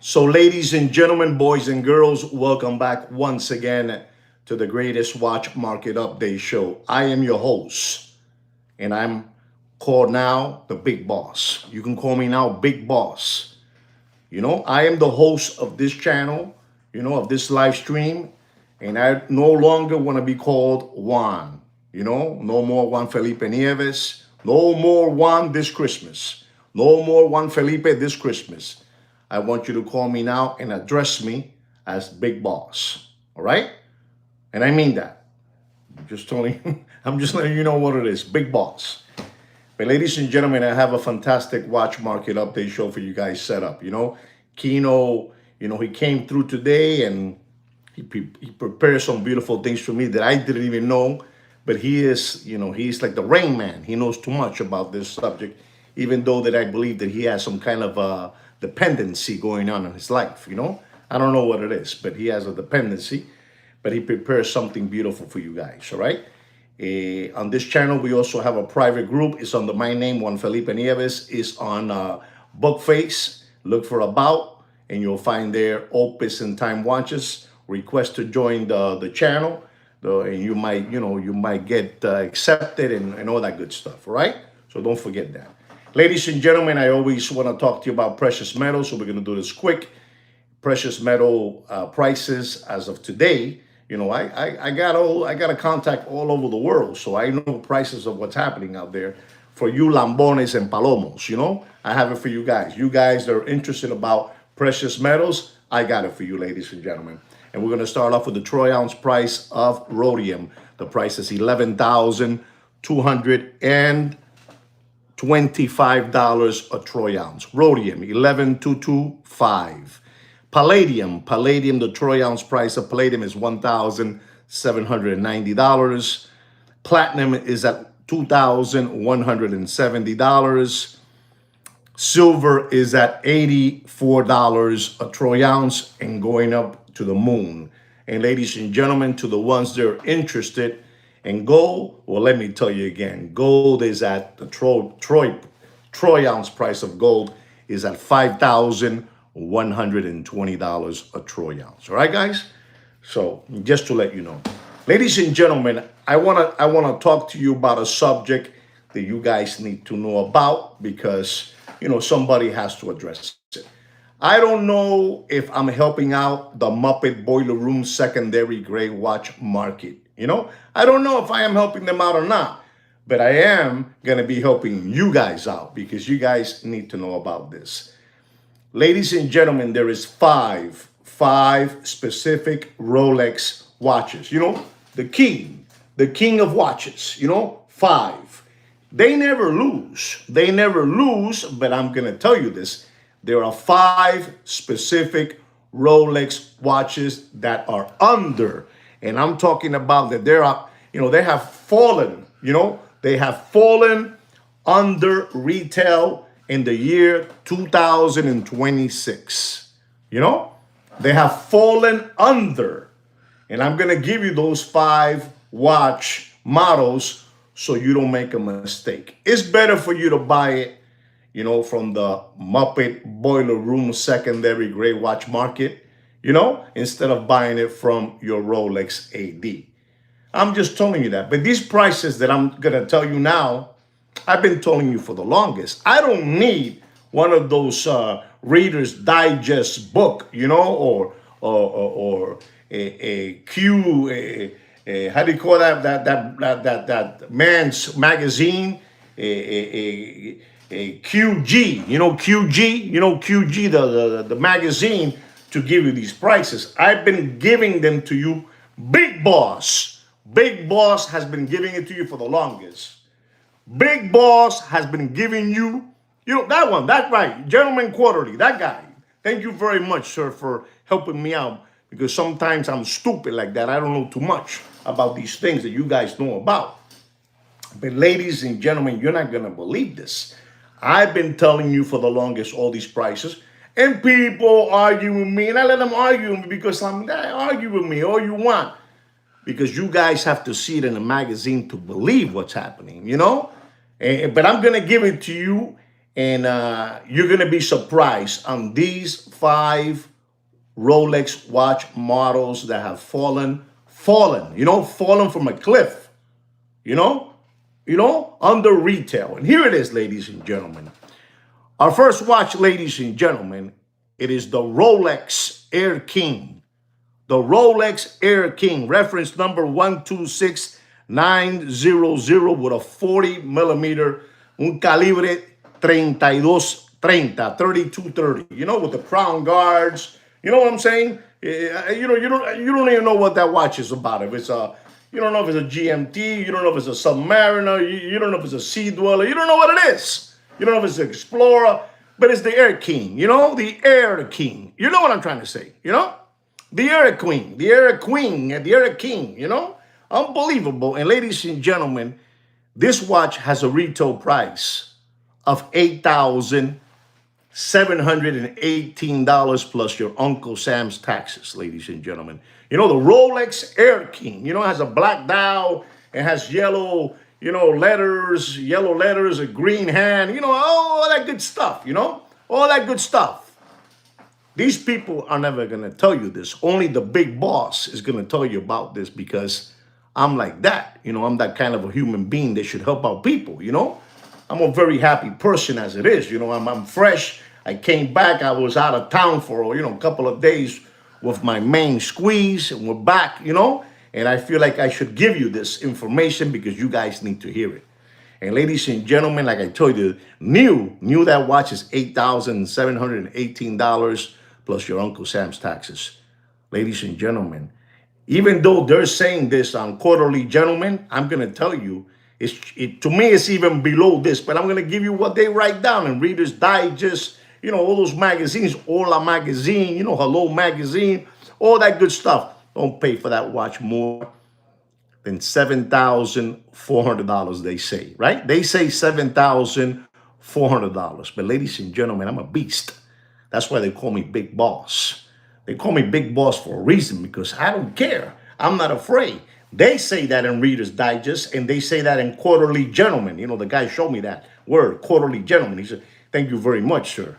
So, ladies and gentlemen, boys and girls, welcome back once again to the greatest watch market update show. I am your host, and I'm called now the Big Boss. You can call me now Big Boss. I am the host of this channel, of this live stream, and I no longer want to be called Juan. No more Juan Felipe Nieves. No more Juan this Christmas. No more Juan Felipe this Christmas. I want you to call me now and address me as Big Boss. All right? And I mean that. I'm just letting you know what it is. Big Boss. But ladies and gentlemen, I have a fantastic watch market update show for you guys set up. Kino, he came through today and he prepared some beautiful things for me that I didn't even know. But he's like the Rain Man. He knows too much about this subject, even though that I believe that he has some kind of dependency going on in his life. I don't know what it is, but he has a dependency. But he prepares something beautiful for you guys. All right. On this channel, we also have a private group. It's under my name, Juan Felipe Nieves. It's on Bookface. Look for About, and you'll find there Opus and Time Watches. Request to join the channel, and you might get accepted and all that good stuff. All right. So don't forget that. Ladies and gentlemen, I always want to talk to you about precious metals, so we're going to do this quick. Precious metal prices as of today. I got a contact all over the world, so I know prices of what's happening out there for you lambones and palomos. I have it for you guys. You guys that are interested about precious metals, I got it for you, ladies and gentlemen. And we're going to start off with the troy ounce price of rhodium. The price is $11,225 a troy ounce. Rhodium, 11,225. Palladium, the troy ounce price of palladium is $1,790. Platinum is at $2,170. Silver is at $84 a troy ounce and going up to the moon. And ladies and gentlemen, to the ones that are interested in gold, well, let me tell you again, gold is at the troy ounce price of gold is at $5,120 a troy ounce. All right, guys? So just to let you know. Ladies and gentlemen, I wanna talk to you about a subject that you guys need to know about because somebody has to address it. I don't know if I'm helping out the Muppet Boiler Room secondary gray watch market. I don't know if I am helping them out or not, but I am gonna be helping you guys out because you guys need to know about this. Ladies and gentlemen, there is five specific Rolex watches. The king of watches, five. They never lose, but I'm going to tell you this. There are five specific Rolex watches that are under, and I'm talking about that they have fallen, they have fallen under retail in the year 2026. They have fallen under. And I'm going to give you those five watch models so you don't make a mistake. It's better for you to buy it, from the Muppet Boiler Room secondary gray watch market, instead of buying it from your Rolex AD. I'm just telling you that. But these prices that I'm going to tell you now, I've been telling you for the longest. I don't need one of those Reader's Digest book, or a Q, how do you call that man's magazine, a QG, QG, the magazine to give you these prices. I've been giving them to you, Big Boss. Big Boss has been giving it to you for the longest. Big Boss has been giving you, that one, that's right, Gentleman Quarterly, that guy. Thank you very much, sir, for helping me out because sometimes I'm stupid like that. I don't know too much about these things that you guys know about. But ladies and gentlemen, you're not going to believe this. I've been telling you for the longest all these prices, and people argue with me, and I let them argue with me because they argue with me all you want. Because you guys have to see it in a magazine to believe what's happening, But I'm going to give it to you And you're going to be surprised on these 5 Rolex watch models that have fallen, fallen from a cliff, you know, under retail. And here it is, ladies and gentlemen. Our first watch, ladies and gentlemen, it is the Rolex Air King. The Rolex Air King, reference number 126900 with a 40 millimeter, un calibre 3230, with the crown guards. You know what I'm saying? You don't even know what that watch is about. If it's you don't know if it's a GMT, you don't know if it's a Submariner, you don't know if it's a Sea-Dweller, you don't know what it is. You don't know if it's an Explorer, but it's the Air King, the Air King. You know what I'm trying to say, The Air Queen, the Air Queen, and the Air King, Unbelievable. And ladies and gentlemen, this watch has a retail price of $8,718 plus your Uncle Sam's taxes, ladies and gentlemen. The Rolex Air King, has a black dial, it has yellow, letters, a green hand, all that good stuff, all that good stuff. These people are never going to tell you this. Only the big boss is going to tell you about this because I'm like that. I'm that kind of a human being that should help out people, I'm a very happy person as it is. I'm fresh. I came back. I was out of town for, a couple of days with my main squeeze, and we're back, and I feel like I should give you this information because you guys need to hear it. And ladies and gentlemen, like I told you, new that watch is $8,718 plus your Uncle Sam's taxes. Ladies and gentlemen, even though they're saying this on Quarterly Gentlemen, I'm going to tell you, to me, it's even below this, but I'm going to give you what they write down in Reader's Digest, all those magazines, Hola Magazine, Hello Magazine, all that good stuff. Don't pay for that watch more than $7,400, they say, right? They say $7,400. But ladies and gentlemen, I'm a beast. That's why they call me Big Boss. They call me Big Boss for a reason, because I don't care. I'm not afraid. They say that in Reader's Digest, and they say that in Quarterly Gentlemen. The guy showed me that word, Quarterly Gentlemen. He said, thank you very much, sir.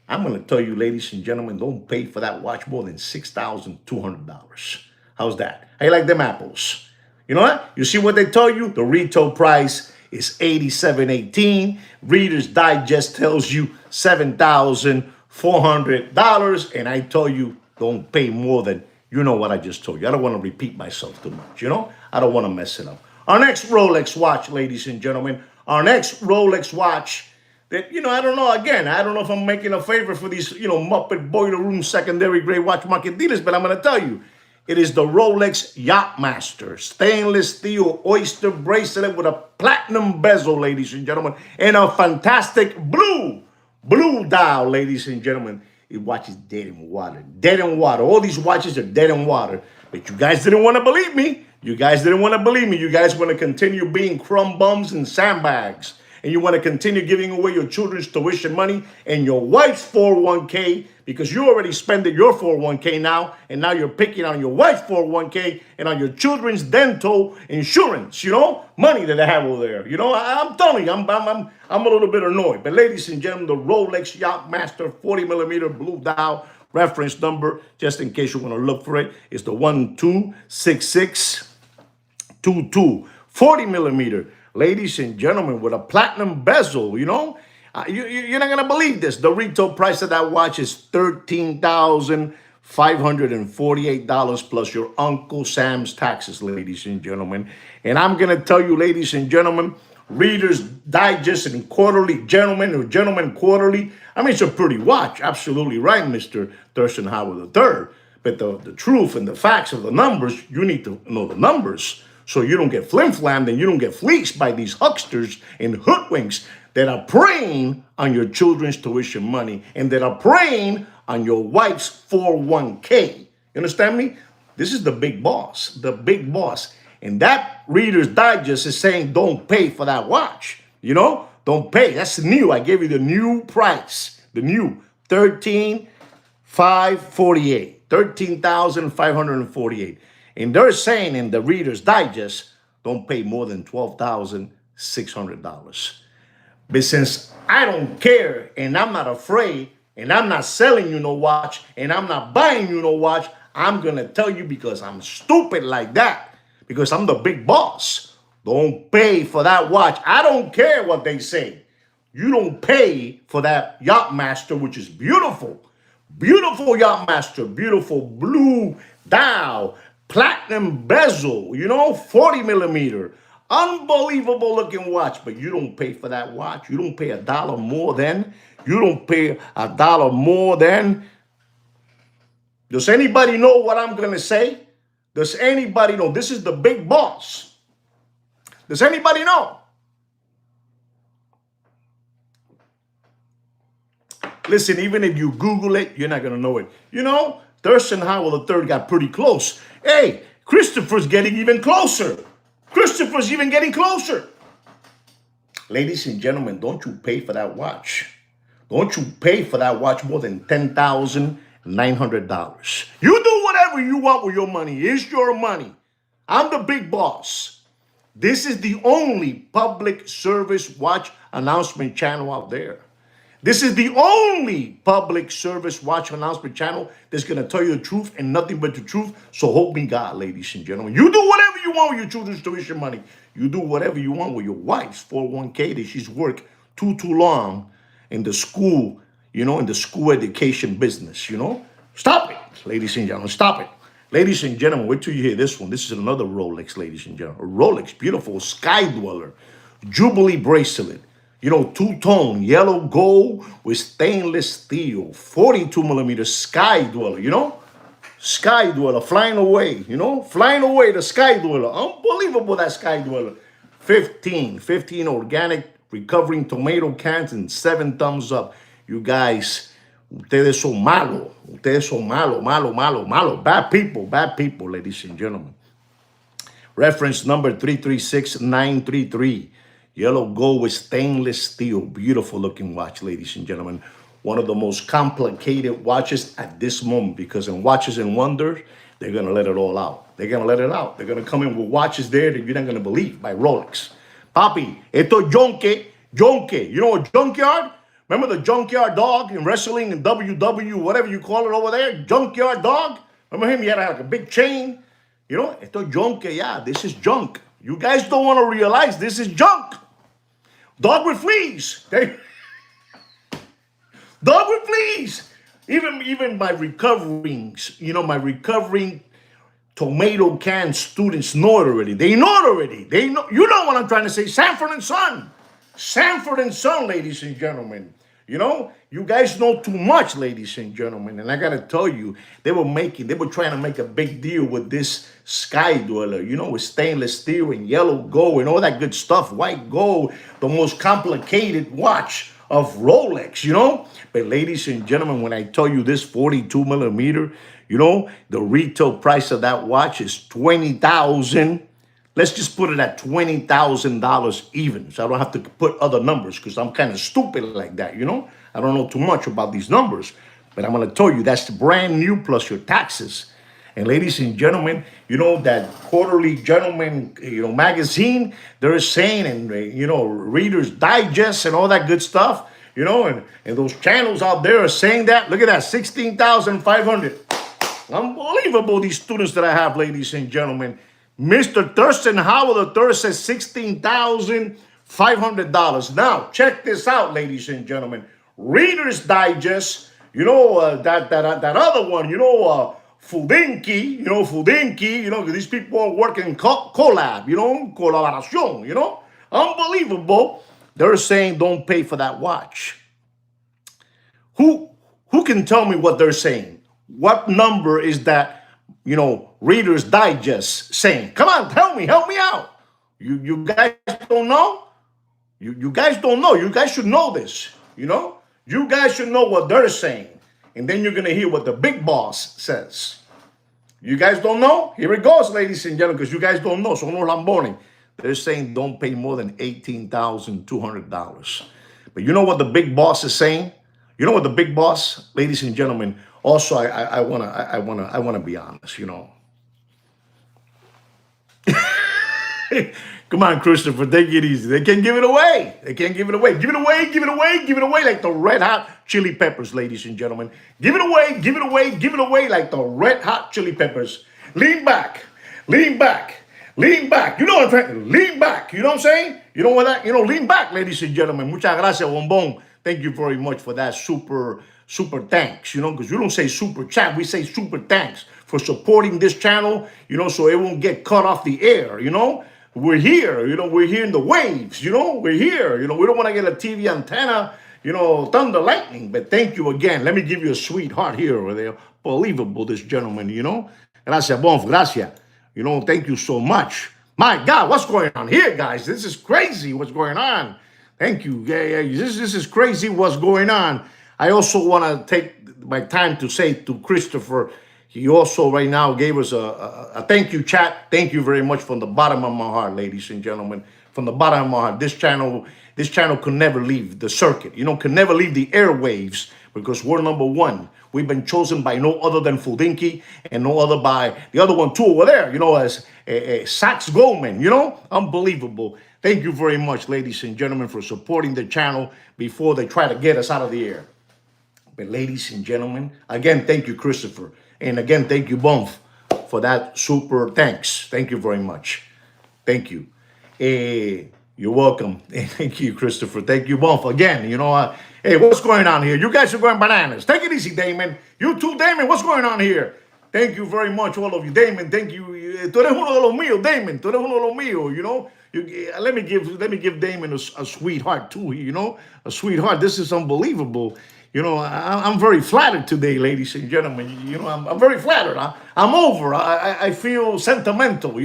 I'm going to tell you, ladies and gentlemen, don't pay for that watch more than $6,200. How's that? How you like them apples? You know what? You see what they tell you? The retail price is $87.18. Reader's Digest tells you $7,400. And I tell you, don't pay more than, what I just told you. I don't want to repeat myself too much, I don't want to mess it up. Our next Rolex watch, ladies and gentlemen, our next Rolex watch that, I don't know, again, I don't know if I'm making a favor for these, Muppet boiler room secondary grade watch market dealers, but I'm going to tell you, it is the Rolex Yacht-Master stainless steel oyster bracelet with a platinum bezel, ladies and gentlemen, and a fantastic blue dial, ladies and gentlemen. It watches dead in water. Dead in water. All these watches are dead in water. But you guys didn't want to believe me. You guys want to continue being crumb bums and sandbags. And you want to continue giving away your children's tuition money and your wife's 401k because you already spent your 401k now, and now you're picking on your wife's 401k and on your children's dental insurance, money that they have over there. I'm telling you, I'm a little bit annoyed. But ladies and gentlemen, the Rolex Yacht-Master 40 millimeter blue dial, reference number, just in case you want to look for it, is the 126622, 40 millimeter. Ladies and gentlemen, with a platinum bezel, you're not going to believe this. The retail price of that watch is $13,548 plus your Uncle Sam's taxes, ladies and gentlemen. And I'm going to tell you, ladies and gentlemen, Reader's Digest and Quarterly Gentlemen or Gentlemen Quarterly, it's a pretty watch. Absolutely right, Mr. Thurston Howard III. But the truth and the facts of the numbers, you need to know the numbers, so you don't get flim-flammed and you don't get fleeced by these hucksters and hoodwinks that are preying on your children's tuition money and that are preying on your wife's 401k. You understand me? This is the big boss, And that Reader's Digest is saying don't pay for that watch. Don't pay. That's new. I gave you the new price. The new $13,548. And they're saying in the Reader's Digest, don't pay more than $12,600. But since I don't care and I'm not afraid and I'm not selling you no watch and I'm not buying you no watch, I'm going to tell you because I'm stupid like that. Because I'm the big boss. Don't pay for that watch. I don't care what they say. You don't pay for that Yacht-Master, which is beautiful. Beautiful Yacht-Master. Beautiful blue dial. Platinum bezel. 40 millimeter. Unbelievable looking watch. But you don't pay for that watch. You don't pay $1 more than. You don't pay $1 more than. Does anybody know what I'm going to say? Does anybody know? This is the big boss. Does anybody know? Listen, even if you Google it, you're not going to know it. Thurston Howell III got pretty close. Hey, Christopher's getting even closer. Christopher's even getting closer. Ladies and gentlemen, don't you pay for that watch. Don't you pay for that watch more than $10,900. You do whatever you want with your money. It's your money. I'm the big boss. This is the only public service watch announcement channel out there. This is the only public service watch announcement channel that's going to tell you the truth and nothing but the truth. So help me God, ladies and gentlemen. You do whatever you want with your children's tuition money. You do whatever you want with your wife's 401k that she's worked too long in the school, in the school education business, Stop it, ladies and gentlemen. Stop it. Ladies and gentlemen, wait till you hear this one. This is another Rolex, ladies and gentlemen. A Rolex, beautiful Sky-Dweller, Jubilee bracelet. Two-tone, yellow gold with stainless steel, 42 millimeter Sky-Dweller, Sky-Dweller, flying away, flying away, the Sky-Dweller. Unbelievable, that Sky-Dweller. 15 organic recovering tomato cans and 7 thumbs up. You guys, ustedes son malo. Ustedes son malo. Bad people, ladies and gentlemen. Reference number 336933. Yellow gold with stainless steel. Beautiful looking watch, ladies and gentlemen. One of the most complicated watches at this moment, because in Watches and Wonders, they're going to let it all out. They're going to let it out. They're going to come in with watches there that you're not going to believe by Rolex. Papi, esto Jonke. You know a junkyard? Remember the junkyard dog in wrestling and WW, whatever you call it over there? Junkyard dog? Remember him? He had like a big chain. Esto Jonke, yeah, this is junk. You guys don't want to realize this is junk. Dog with fleas. Dog with fleas. Even my recovering tomato can students know it already. They know it already. They know. You know what I'm trying to say. Sanford and Son. Sanford and Son, ladies and gentlemen. You guys know too much, ladies and gentlemen. And I got to tell you, they were trying to make a big deal with this Sky-Dweller, with stainless steel and yellow gold and all that good stuff. White gold, the most complicated watch of Rolex, But ladies and gentlemen, when I tell you this 42 millimeter, the retail price of that watch is $20,000. Let's just put it at $20,000 even, so I don't have to put other numbers because I'm kind of stupid like that, I don't know too much about these numbers, but I'm going to tell you that's brand new plus your taxes. And ladies and gentlemen, that Quarterly Gentleman, magazine, they're saying, and, Reader's Digest and all that good stuff, and those channels out there are saying that. Look at that, 16,500. Unbelievable, these students that I have, ladies and gentlemen. Mr. Thurston Howell III says $16,500. Now, check this out, ladies and gentlemen. Reader's Digest, that other one, Fudinki, because these people are working collab, colaboración, Unbelievable. They're saying don't pay for that watch. Who can tell me what they're saying? What number is that? Reader's Digest saying, come on, help me out. You guys don't know? You guys don't know. You guys should know this, You guys should know what they're saying. And then you're going to hear what the big boss says. You guys don't know? Here it goes, ladies and gentlemen, because you guys don't know. So no lamboni. They're saying don't pay more than $18,200. But you know what the big boss is saying? You know what the big boss, ladies and gentlemen, also I wanna be honest, Come on, Christopher, take it easy. They can't give it away. They can't give it away. Give it away, give it away, give it away like the red hot chili peppers, ladies and gentlemen. Give it away, give it away, give it away like the red hot chili peppers. Lean back, lean back, lean back. You know what I'm trying? Lean back. You know what I'm saying? You know what that? You know, lean back, ladies and gentlemen. Muchas gracias, Bombón. Thank you very much for that super thanks, because you don't say super chat, we say super thanks for supporting this channel, so it won't get cut off the air, We're here, we're here in the waves, we're here, we don't want to get a TV antenna, thunder lightning, but thank you again. Let me give you a sweetheart here over there. Unbelievable, this gentleman, Gracias, Bonf, gracias. Thank you so much. My God, what's going on here, guys? This is crazy what's going on. Thank you. Yeah, this is crazy what's going on. I also want to take my time to say to Christopher, he also right now gave us a thank you chat. Thank you very much from the bottom of my heart, ladies and gentlemen. From the bottom of my heart, this channel could never leave the circuit, can never leave the airwaves because we're number one. We've been chosen by no other than Fudinki and no other by the other one too over there, as Sax Goldman, unbelievable. Thank you very much, ladies and gentlemen, for supporting the channel before they try to get us out of the air. But ladies and gentlemen, again, thank you, Christopher. And again, thank you, Bonf, for that super thanks. Thank you very much. Thank you. You're welcome. Thank you, Christopher. Thank you, Bonf. Again, hey, what's going on here? You guys are going bananas. Take it easy, Damon. You too, Damon. What's going on here? Thank you very much, all of you. Damon, thank you. Tú eres uno de los míos, Damon. Tú eres uno de los míos, let me give Damon a sweetheart too, a sweetheart. This is unbelievable. I'm very flattered today, ladies and gentlemen. I'm very flattered. I'm over. I feel sentimental,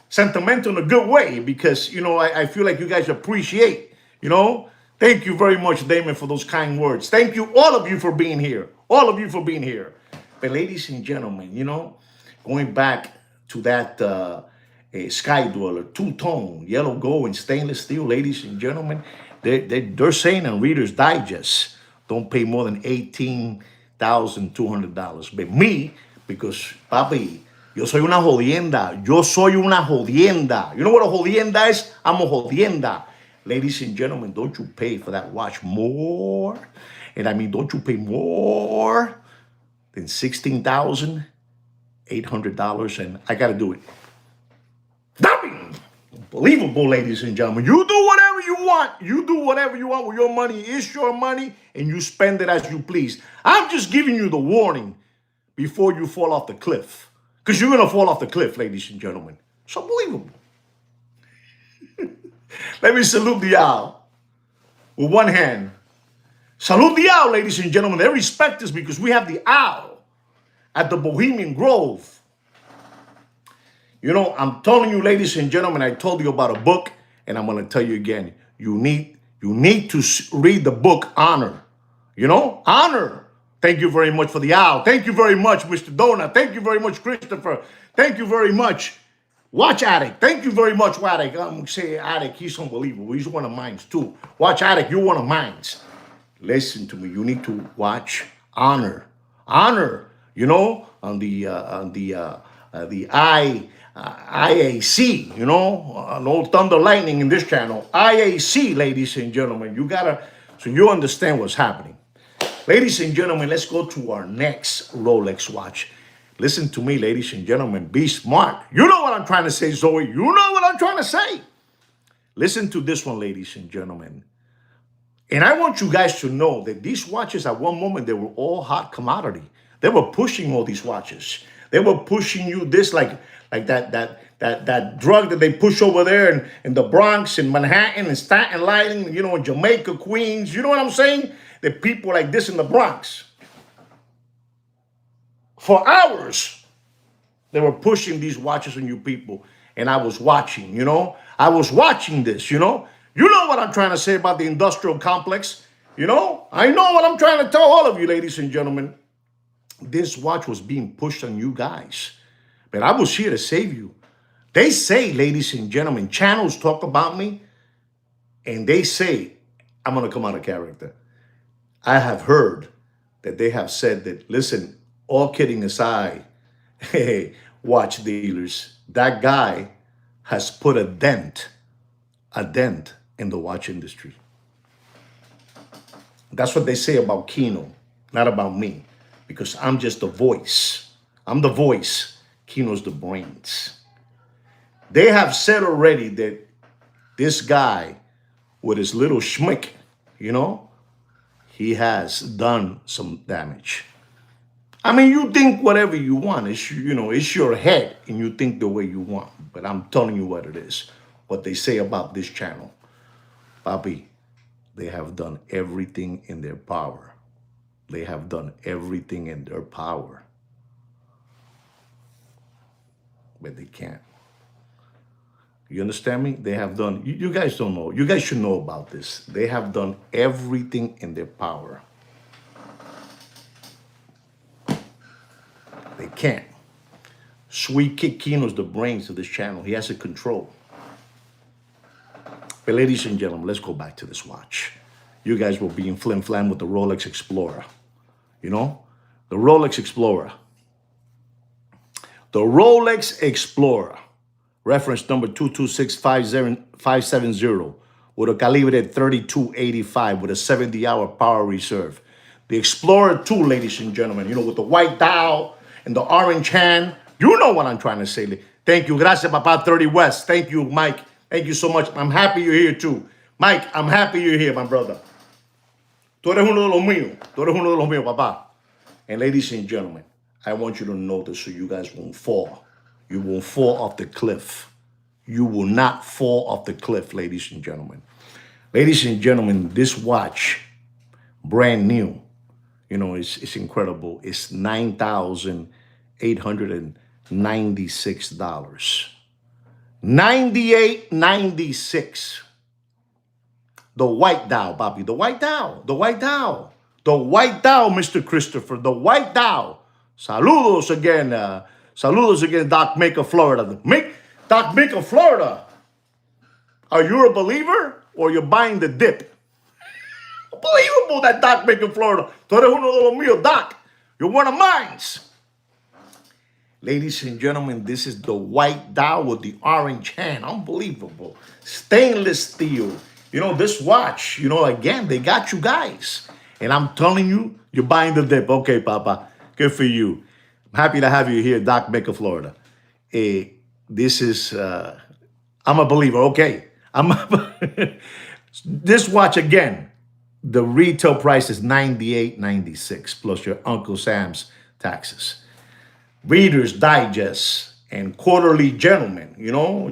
sentimental in a good way because, I feel like you guys appreciate, Thank you very much, Damon, for those kind words. Thank you, all of you, for being here. All of you for being here. But ladies and gentlemen, going back to that Sky-Dweller, two-tone, yellow gold and stainless steel, ladies and gentlemen, they're saying in Reader's Digest, don't pay more than $18,200. But me, because, papi, yo soy una jodienda. Yo soy una jodienda. You know what a jodienda is? I'm a jodienda. Ladies and gentlemen, don't you pay for that watch more? And I mean, don't you pay more than $16,800? And I got to do it. Unbelievable, ladies and gentlemen. You do whatever you want. You do whatever you want with your money. It's your money, and you spend it as you please. I'm just giving you the warning before you fall off the cliff. Because you're going to fall off the cliff, ladies and gentlemen. It's unbelievable. Let me salute the owl with one hand. Salute the owl, ladies and gentlemen. They respect us because we have the owl at the Bohemian Grove. I'm telling you, ladies and gentlemen, I told you about a book, and I'm going to tell you again. You need to read the book Honor. Honor. Thank you very much for the owl. Thank you very much, Mr. Donut. Thank you very much, Christopher. Thank you very much, Watch Addict. Thank you very much, Addict. I'm going to say Addict, he's unbelievable. He's one of mine, too. Watch Addict, you're one of mine. Listen to me. You need to watch Honor. Honor, on the IAC, no thunder lightning in this channel. IAC, ladies and gentlemen. So you understand what's happening. Ladies and gentlemen, let's go to our next Rolex watch. Listen to me, ladies and gentlemen. Be smart. You know what I'm trying to say, Zoe. You know what I'm trying to say. Listen to this one, ladies and gentlemen. And I want you guys to know that these watches at one moment, they were all hot commodity. They were pushing all these watches. They were pushing you this like that drug that they push over there in the Bronx, in Manhattan, and Staten Island, in Jamaica, Queens. You know what I'm saying? The people like this in the Bronx. For hours, they were pushing these watches on you people. And I was watching, I was watching this, You know what I'm trying to say about the industrial complex? I know what I'm trying to tell all of you, ladies and gentlemen. This watch was being pushed on you guys. But I was here to save you. They say, ladies and gentlemen, channels talk about me. And they say, I'm going to come out of character. I have heard that they have said that, listen, all kidding aside, hey, watch dealers, that guy has put a dent in the watch industry. That's what they say about Kino, not about me, because I'm just the voice. I'm the voice. Kino's the brains. They have said already that this guy with his little schmick, he has done some damage. I mean, you think whatever you want. It's your head, and you think the way you want. But I'm telling you what it is. What they say about this channel. Papi, they have done everything in their power. They have done everything in their power. But they can't. You understand me? They have done, you guys don't know. You guys should know about this. They have done everything in their power. They can't. Sweet Kid Kino's the brains of this channel. He has it control. But ladies and gentlemen, let's go back to this watch. You guys were being flim-flam with the Rolex Explorer. The Rolex Explorer. The Rolex Explorer, reference number 226570, with a calibre at 3285 with a 70-hour power reserve. The Explorer II, ladies and gentlemen, with the white dial and the orange hand. You know what I'm trying to say. Thank you. Gracias, Papa 30 West. Thank you, Mike. Thank you so much. I'm happy you're here too. Mike, I'm happy you're here, my brother. Tú eres uno de los míos. Tú eres uno de los míos, papá. And ladies and gentlemen, I want you to know this so you guys won't fall. You won't fall off the cliff. You will not fall off the cliff, ladies and gentlemen. Ladies and gentlemen, this watch, brand new, it's incredible. It's $9,896. $98.96. The white dial, Bobby. The white dial. The white dial. The white dial, Mr. Christopher. The white dial. Saludos again. Doc Maker, Florida. Doc Maker, Florida. Are you a believer or you're buying the dip? Unbelievable, that Doc Maker, Florida. Tú eres uno de los míos, Doc. You're one of mine. Ladies and gentlemen, this is the white dial with the orange hand. Unbelievable. Stainless steel. This watch, again, they got you guys. And I'm telling you, you're buying the dip. Okay, Papa. Good for you. I'm happy to have you here, Doc Maker, Florida. This is, I'm a believer. Okay. This watch, again, the retail price is $98.96 plus your Uncle Sam's taxes. Reader's Digest and Quarterly Gentleman,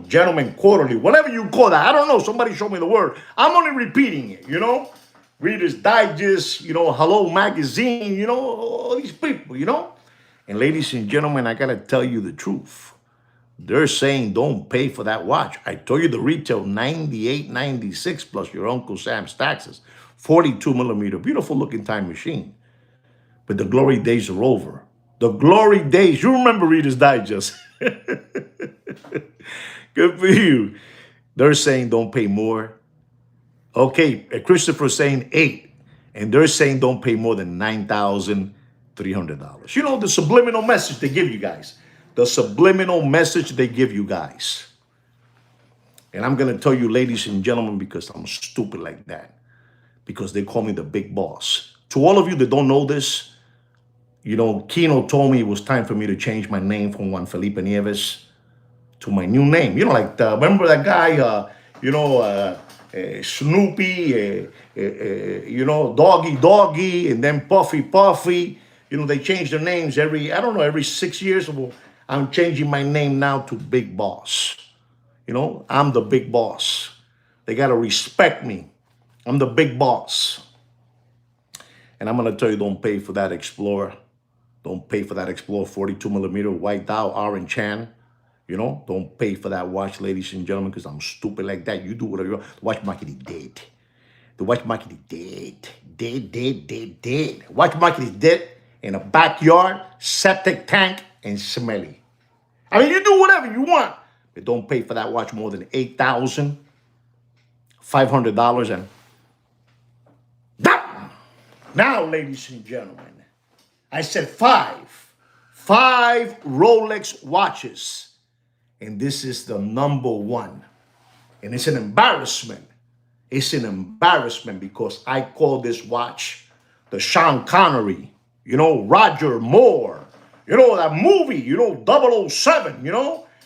Gentleman Quarterly, whatever you call that. I don't know. Somebody show me the word. I'm only repeating it, Reader's Digest, Hello Magazine, all these people, And ladies and gentlemen, I got to tell you the truth. They're saying don't pay for that watch. I told you the retail $98.96 plus your Uncle Sam's taxes. 42 millimeter, beautiful looking time machine. But the glory days are over. The glory days. You remember Reader's Digest. Good for you. They're saying don't pay more. Okay, Christopher's saying 8. And they're saying don't pay more than $9,300. The subliminal message they give you guys. The subliminal message they give you guys. And I'm going to tell you, ladies and gentlemen, because I'm stupid like that. Because they call me the big boss. To all of you that don't know this, Kino told me it was time for me to change my name from Juan Felipe Nieves to my new name. Remember that guy, Snoopy, Doggy, and then Puffy. They change their names every 6 years. I'm changing my name now to Big Boss. I'm the big boss. They got to respect me. I'm the big boss. And I'm going to tell you, don't pay for that Explorer. Don't pay for that Explorer 42 millimeter white dial orange hand. Don't pay for that watch, ladies and gentlemen, because I'm stupid like that. You do whatever you want. The watch market is dead. The watch market is dead. Dead. Watch market is dead in a backyard, septic tank, and smelly. I mean, you do whatever you want, but don't pay for that watch more than $8,500. And now, ladies and gentlemen, I said five Rolex watches And this is the number one. And it's an embarrassment. It's an embarrassment because I call this watch the Sean Connery, Roger Moore, that movie, 007,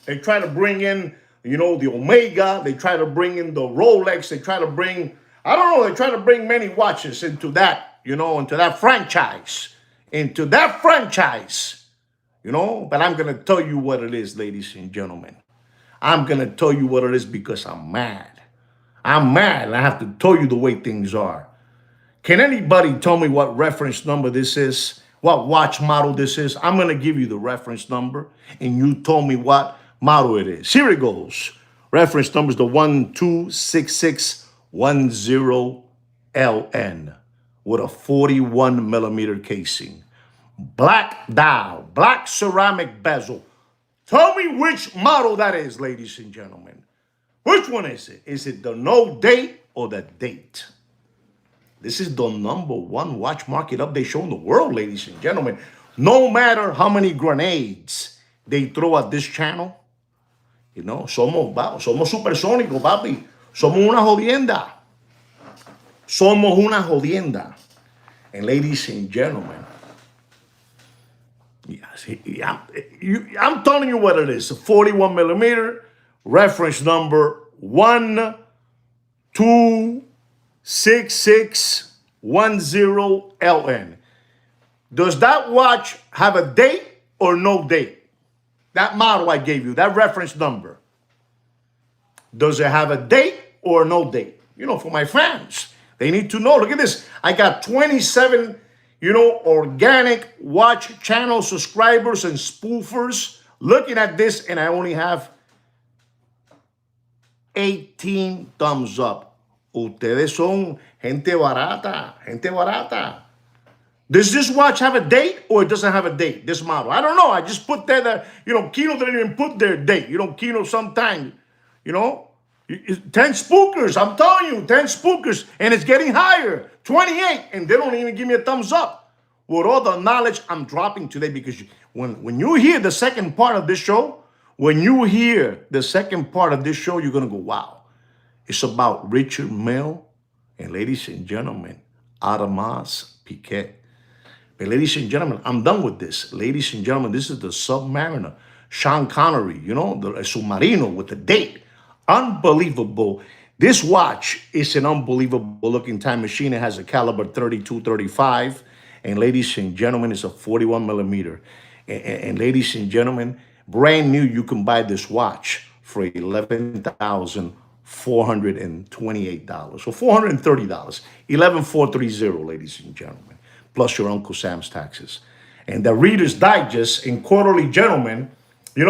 They try to bring in, the Omega. They try to bring in the Rolex. They try to bring, I don't know, they try to bring many watches into that, into that franchise. But I'm going to tell you what it is, ladies and gentlemen. I'm going to tell you what it is because I'm mad. I'm mad, and I have to tell you the way things are. Can anybody tell me what reference number this is? What watch model this is? I'm going to give you the reference number, and you tell me what model it is. Here it goes. Reference number is the 126610LN with a 41 millimeter casing. Black dial, black ceramic bezel. Tell me which model that is, ladies and gentlemen. Which one is it? Is it the no date or the date? This is the number one watch market update show in the world, ladies and gentlemen. No matter how many grenades they throw at this channel, somos supersónicos, papi. Somos una jodienda. Somos una jodienda. And ladies and gentlemen, yes, I'm telling you what it is. A 41 millimeter, reference number 126610LN. Does that watch have a date or no date? That model I gave you, that reference number. Does it have a date or no date? For my fans, they need to know. Look at this. I got 27 organic watch channel subscribers and spoofers looking at this, and I only have 18 thumbs up. Ustedes son gente barata, gente barata. Does this watch have a date or it doesn't have a date, this model? I don't know. I just put there that, Kino didn't even put their date. Kino sometimes, 10 spookers. I'm telling you, 10 spookers. And it's getting higher, 28. And they don't even give me a thumbs up. With all the knowledge I'm dropping today, because when you hear the second part of this show, you're going to go, wow. It's about Richard Mille and, ladies and gentlemen, Audemars Piguet. But ladies and gentlemen, I'm done with this. Ladies and gentlemen, this is the Submariner. Sean Connery, the Submariner with the date. Unbelievable. This watch is an unbelievable looking time machine. It has a caliber 32-35. And ladies and gentlemen, it's a 41 millimeter. And ladies and gentlemen, brand new, you can buy this watch for $11,428. So $430. 11,430, ladies and gentlemen. Plus your Uncle Sam's taxes. And the Reader's Digest and Quarterly Gentleman, and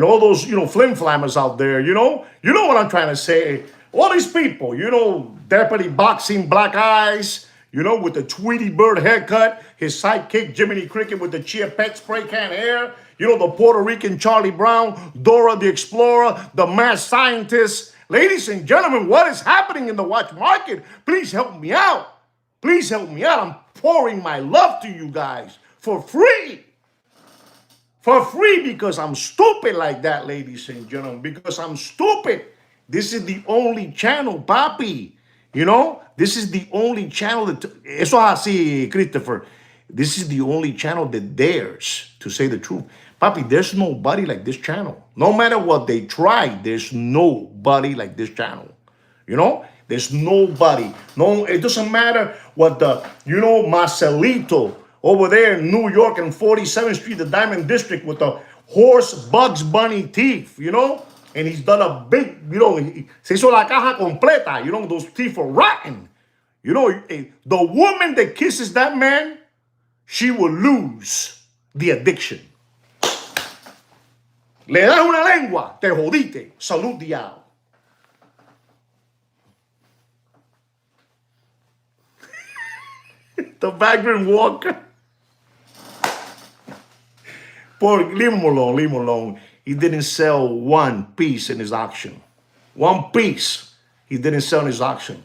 all those, flim-flammers out there, you know what I'm trying to say. All these people, Deputy Boxing Black Eyes, with the Tweety Bird haircut, his sidekick Jiminy Cricket with the Chia Pet spray can hair, the Puerto Rican Charlie Brown, Dora the Explorer, the mad scientist. Ladies and gentlemen, what is happening in the watch market? Please help me out. Please help me out. I'm pouring my love to you guys for free. For free, because I'm stupid like that, ladies and gentlemen. Because I'm stupid. This is the only channel, papi. This is the only channel that... Eso así, Christopher. This is the only channel that dares to say the truth. Papi, there's nobody like this channel. No matter what they try, there's nobody like this channel. There's nobody. No, it doesn't matter what the, Marcelito over there in New York and 47th Street, the Diamond District, with the horse Bugs Bunny teeth, and he's done a big, se hizo la caja completa, those teeth are rotten. The woman that kisses that man, she will lose the addiction. Le das una lengua, te jodiste. Salud, diablo. The vagrant walker. Leave him alone. He didn't sell one piece in his auction. One piece he didn't sell in his auction.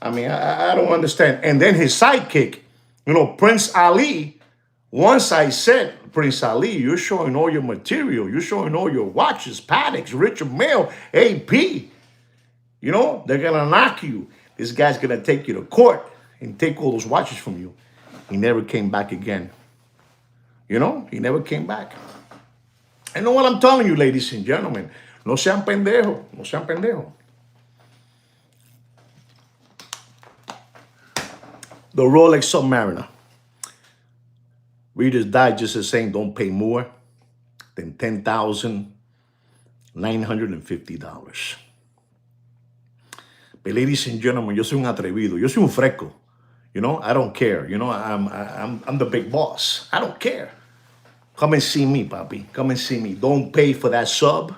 I mean, I don't understand. And then his sidekick, Prince Ali, once I said, Prince Ali, you're showing all your material. You're showing all your watches, Patek's, Richard Mille, AP. You know, they're going to knock you. This guy's going to take you to court and take all those watches from you. He never came back again. You know, he never came back. I know what I'm telling you, ladies and gentlemen. No sean pendejos. No sean pendejos. The Rolex Submariner. Reader's Digest is saying don't pay more than $10,950. But ladies and gentlemen, yo soy un atrevido. Yo soy un fresco. You know, I don't care. You know, I'm the big boss. I don't care. Come and see me, papi. Come and see me. Don't pay for that sub.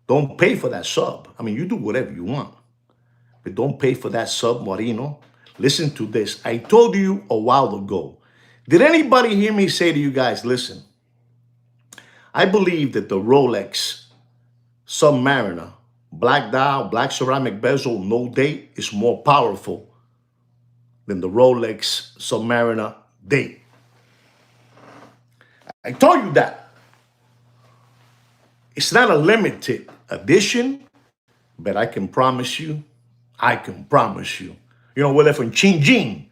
Don't pay for that sub. I mean, you do whatever you want. But don't pay for that submarino. Listen to this. I told you a while ago. Did anybody hear me say to you guys, listen, I believe that the Rolex Submariner, black dial, black ceramic bezel, no date, is more powerful than the Rolex Submariner date. I told you that. It's not a limited edition, but I can promise you, you know, we're from Chinjin.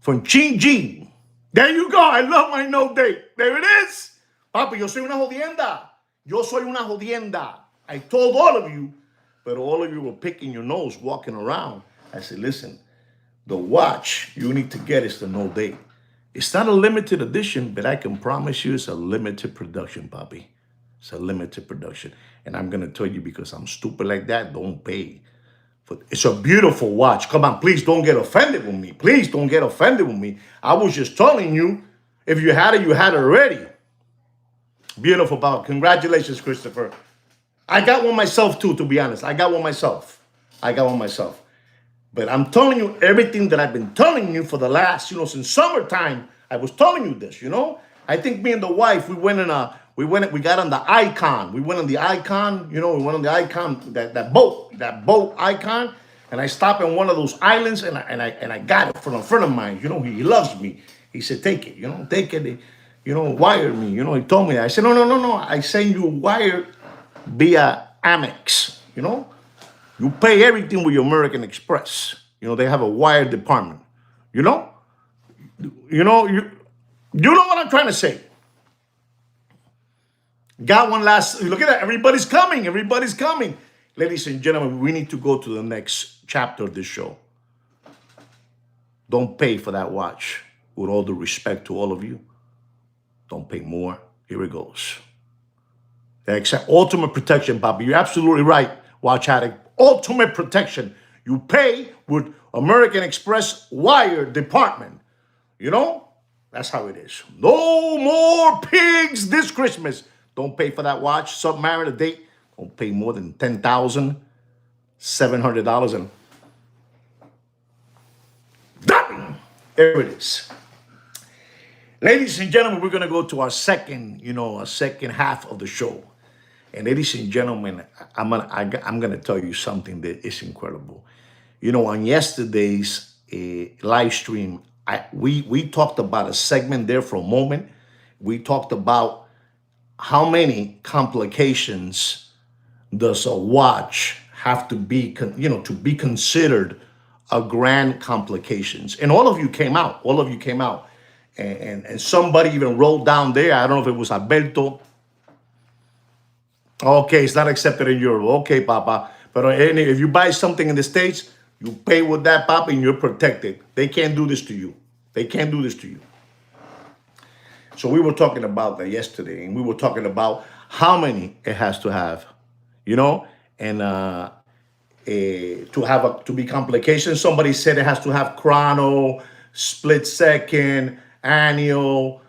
From Chinjin. There you go. I love my no date. There it is. Papi, yo soy una jodienda. Yo soy una jodienda. I told all of you, but all of you were picking your nose, walking around. I said, listen, the watch you need to get is the no date. It's not a limited edition, but I can promise you it's a limited production, papi. It's a limited production. And I'm going to tell you, because I'm stupid like that, don't pay. It's a beautiful watch. Come on, please don't get offended with me. Please don't get offended with me. I was just telling you, if you had it, you had it already. Beautiful, Bob. Congratulations, Christopher. I got one myself, too, to be honest. I got one myself. But I'm telling you everything that I've been telling you for the last, since summertime. I was telling you this, I think me and the wife, we got on the Icon. We went on the Icon, that boat Icon. And I stopped in one of those islands and I got it from a friend of mine. He loves me. He said, take it, take it, wire me. He told me that. I said, no. I send you wire via Amex, You pay everything with your American Express. They have a wire department. You know what I'm trying to say. Got one last, look at that. Everybody's coming. Ladies and gentlemen, we need to go to the next chapter of this show. Don't pay for that watch. With all due respect to all of you, don't pay more. Here it goes. Ultimate protection, Bobby. You're absolutely right, Watch Addict. Ultimate protection. You pay with American Express wire department. That's how it is. No more pigs this Christmas. Don't pay for that watch. Submariner date. Don't pay more than $10,700. And done. There it is. Ladies and gentlemen, we're going to go to our second half of the show. And ladies and gentlemen, I'm gonna tell you something that is incredible. On yesterday's live stream, we talked about a segment there for a moment. We talked about how many complications does a watch have to be, to be considered a grand complications. And all of you came out. And somebody even wrote down there, I don't know if it was Alberto. Okay, it's not accepted in Europe. Okay, Papa. But if you buy something in the States, you pay with that, Papa, and you're protected. They can't do this to you. So we were talking about that yesterday, and we were talking about how many it has to have, and to be complications. Somebody said it has to have chrono, split second, annual,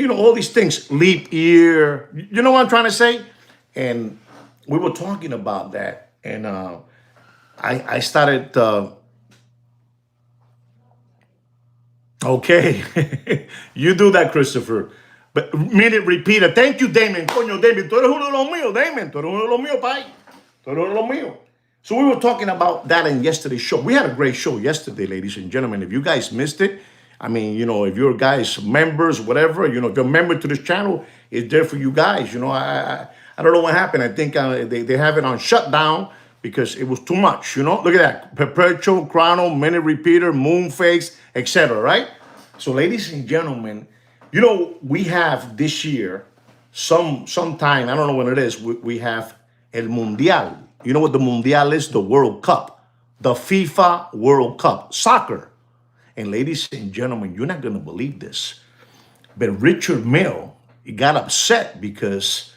all these things, leap year. You know what I'm trying to say? And we were talking about that, and I started. Okay, you do that, Christopher. But minute repeater. Thank you, Damon. Coño, Damon, tú eres uno de los míos, Damon. Tú eres uno de los míos, pai. Tú eres uno de los míos. So we were talking about that in yesterday's show. We had a great show yesterday, ladies and gentlemen. If you guys missed it, I mean, if you're guys members, whatever, if you're a member to this channel, it's there for you guys. I don't know what happened. I think they have it on shutdown because it was too much. Look at that: perpetual, chrono, minute repeater, moon phase, etc. Right? So, ladies and gentlemen, we have this year sometime, I don't know when it is. We have El Mundial. You know what the Mundial is? The World Cup, the FIFA World Cup, soccer. And ladies and gentlemen, you're not gonna believe this, but Richard Mille, he got upset because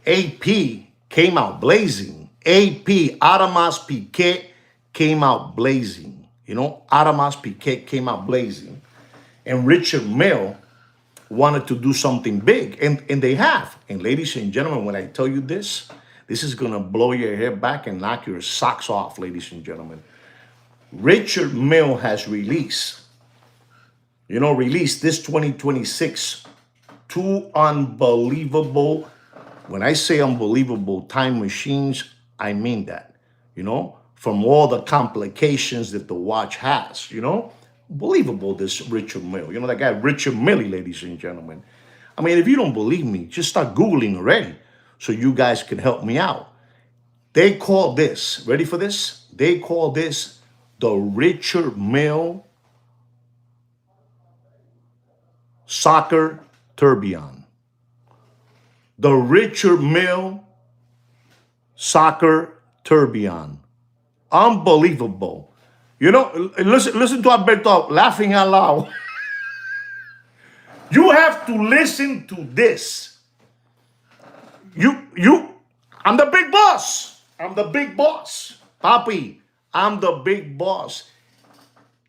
AP came out blazing. AP, Adamas Piquet came out blazing. Adamas Piquet came out blazing. And Richard Mille wanted to do something big, and they have. And ladies and gentlemen, when I tell you this is gonna blow your hair back and knock your socks off, ladies and gentlemen. Richard Mille has released this 2026 two unbelievable, when I say unbelievable time machines, I mean that, from all the complications that the watch has, Unbelievable, this Richard Mille. That guy, Richard Mille, ladies and gentlemen. I mean, if you don't believe me, just start Googling already so you guys can help me out. They call this, ready for this? They call this the Richard Mille Soccer Tourbillon. The Richard Mille Soccer Tourbillon. Unbelievable. Listen to Alberto laughing out loud. You have to listen to this. I'm the big boss. I'm the big boss. Papi, I'm the big boss.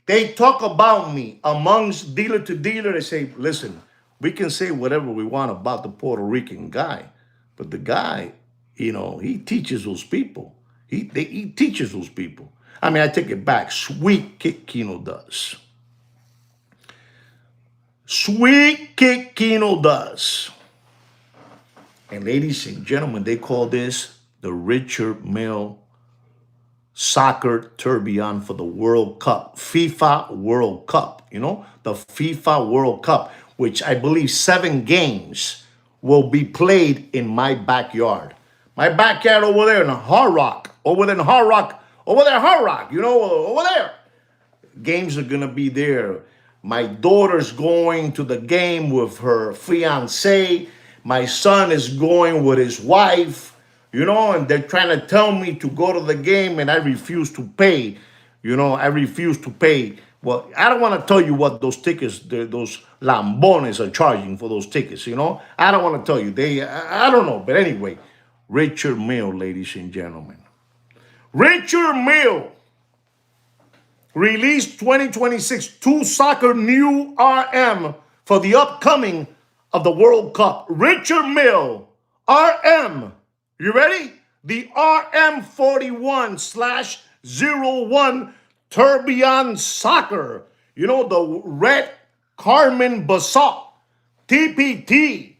They talk about me amongst dealer to dealer. They say, listen, we can say whatever we want about the Puerto Rican guy, but the guy, he teaches those people. He teaches those people. I mean, I take it back. Sweet Kick Kino does. Sweet Kick Kino does. And ladies and gentlemen, they call this the Richard Mille Soccer Tourbillon for the World Cup, FIFA World Cup, the FIFA World Cup, which I believe 7 games will be played in my backyard. My backyard over there in Hard Rock, over there, Hard Rock, over there. Games are gonna be there. My daughter's going to the game with her fiance. My son is going with his wife, and they're trying to tell me to go to the game, and I refuse to pay. I refuse to pay. Well, I don't want to tell you what those tickets, those lambones are charging for those tickets, I don't want to tell you. I don't know. But anyway, Richard Mille, ladies and gentlemen. Richard Mille released 2026 two soccer new RM for the upcoming of the World Cup. Richard Mille RM. You ready? The RM41/01 Tourbillon Soccer. The red Carmen Basalt TPT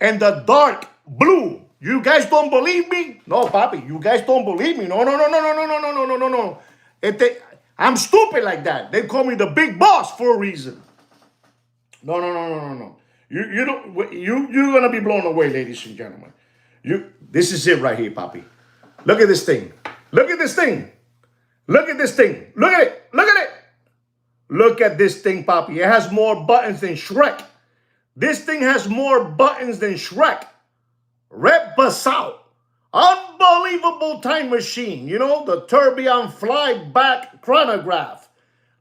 and the dark blue. You guys don't believe me? No, papi, you guys don't believe me. No. I'm stupid like that. They call me the big boss for a reason. No. You're gonna be blown away, ladies and gentlemen. This is it right here, papi. Look at this thing. Look at this thing. Look at this thing. Look at it. Look at it. Look at this thing, papi. It has more buttons than Shrek. This thing has more buttons than Shrek. Red Basalt. Unbelievable time machine. The tourbillon flyback chronograph.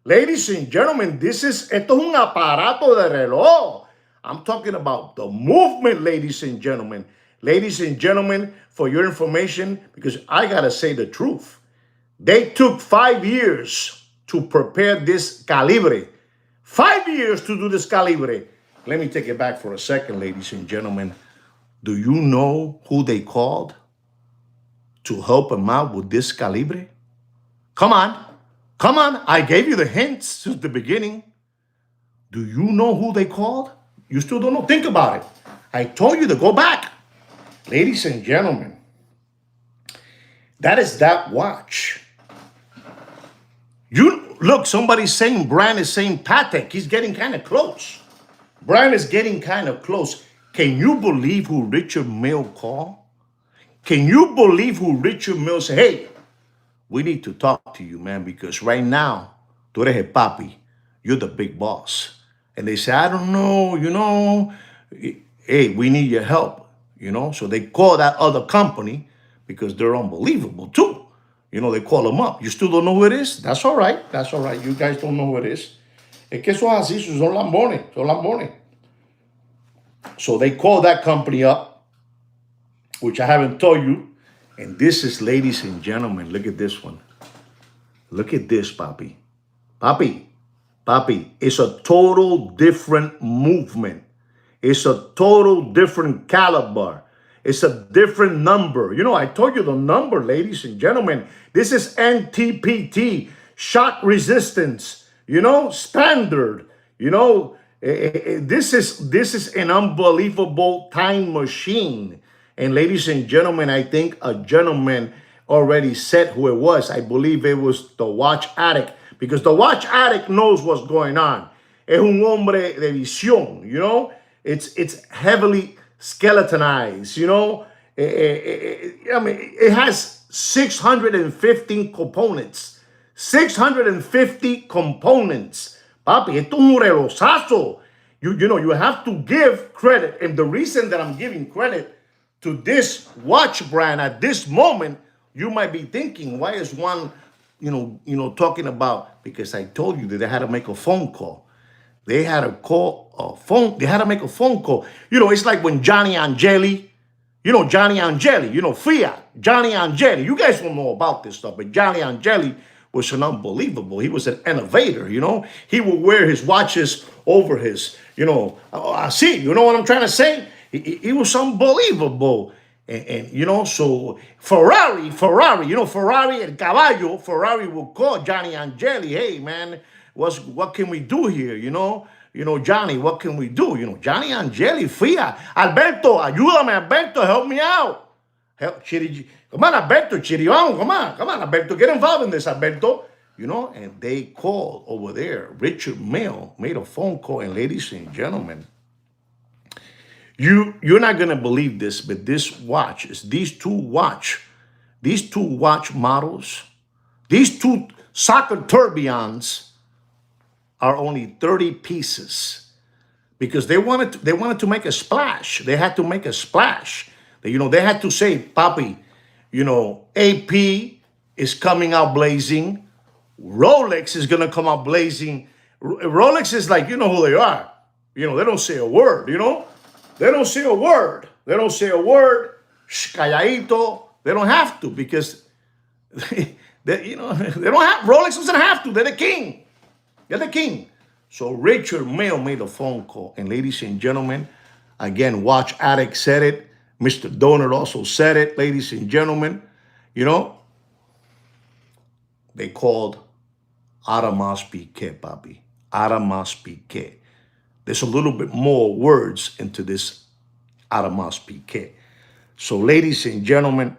Ladies and gentlemen, esto es un aparato de reloj. I'm talking about the movement, ladies and gentlemen. Ladies and gentlemen, for your information, because I got to say the truth. They took 5 years to prepare this calibre. 5 years to do this calibre. Let me take it back for a second, ladies and gentlemen. Do you know who they called to help them out with this calibre? Come on. I gave you the hints since the beginning. Do you know who they called? You still don't know? Think about it. I told you to go back. Ladies and gentlemen, that is that watch. You look, somebody's saying Brand is saying Patek. He's getting kind of close. Brand is getting kind of close. Can you believe who Richard Mille called? Can you believe who Richard Mille said, hey, we need to talk to you, man, because right now, tú eres el papi. You're the big boss. And they say, I don't know, hey, we need your help. So they call that other company because they're unbelievable too. They call them up. You still don't know who it is? That's all right. That's all right. You guys don't know who it is. Es que eso es así, son lambones, son lambones. So they call that company up, which I haven't told you. And this is, ladies and gentlemen, look at this one. Look at this, papi. Papi, it's a total different movement. It's a total different caliber. It's a different number. I told you the number, ladies and gentlemen. This is NTPT, shock resistance, standard. This is an unbelievable time machine. And ladies and gentlemen, I think a gentleman already said who it was. I believe it was the watch addict, because the watch addict knows what's going on. Es un hombre de visión, It's heavily skeletonized, it has 615 components. 650 components. Papi, esto es un relojazo. You have to give credit. And the reason that I'm giving credit to this watch brand at this moment, you might be thinking, why is one, talking about, because I told you that they had to make a phone call. They had to call a phone. They had to make a phone call. It's like when Johnny Angeli, Johnny Angeli, Fiat, Johnny Angeli. You guys don't know about this stuff, but Johnny Angeli was an unbelievable. He was an innovator, He would wear his watches over his, I see, you know what I'm trying to say? He was unbelievable. And so Ferrari, Ferrari El Caballo, Ferrari will call Johnny Angeli, hey, man, what can we do here, Johnny, what can we do? Johnny Angeli, Fiat, Alberto, ayúdame, Alberto, help me out. Come on, Alberto, Chiribano, come on, Alberto, get involved in this, Alberto. And they called over there. Richard Mille made a phone call, and ladies and gentlemen, you're not gonna believe this, but this watch is these two watch models, these two soccer tourbillons are only 30 pieces because they wanted to make a splash. They had to make a splash. They had to say, Papi, AP is coming out blazing. Rolex is gonna come out blazing. Rolex is like, who they are. They don't say a word, They don't say a word. They don't say a word. Calladito. They don't have to because they don't have. Rolex doesn't have to. They're the king. They're the king. So Richard Mille made a phone call, and ladies and gentlemen, again, Watch Addict said it. Mr. Donut also said it, ladies and gentlemen. They called Audemars Piguet, papi. Audemars Piguet. There's a little bit more words into this Audemars Piguet. So, ladies and gentlemen,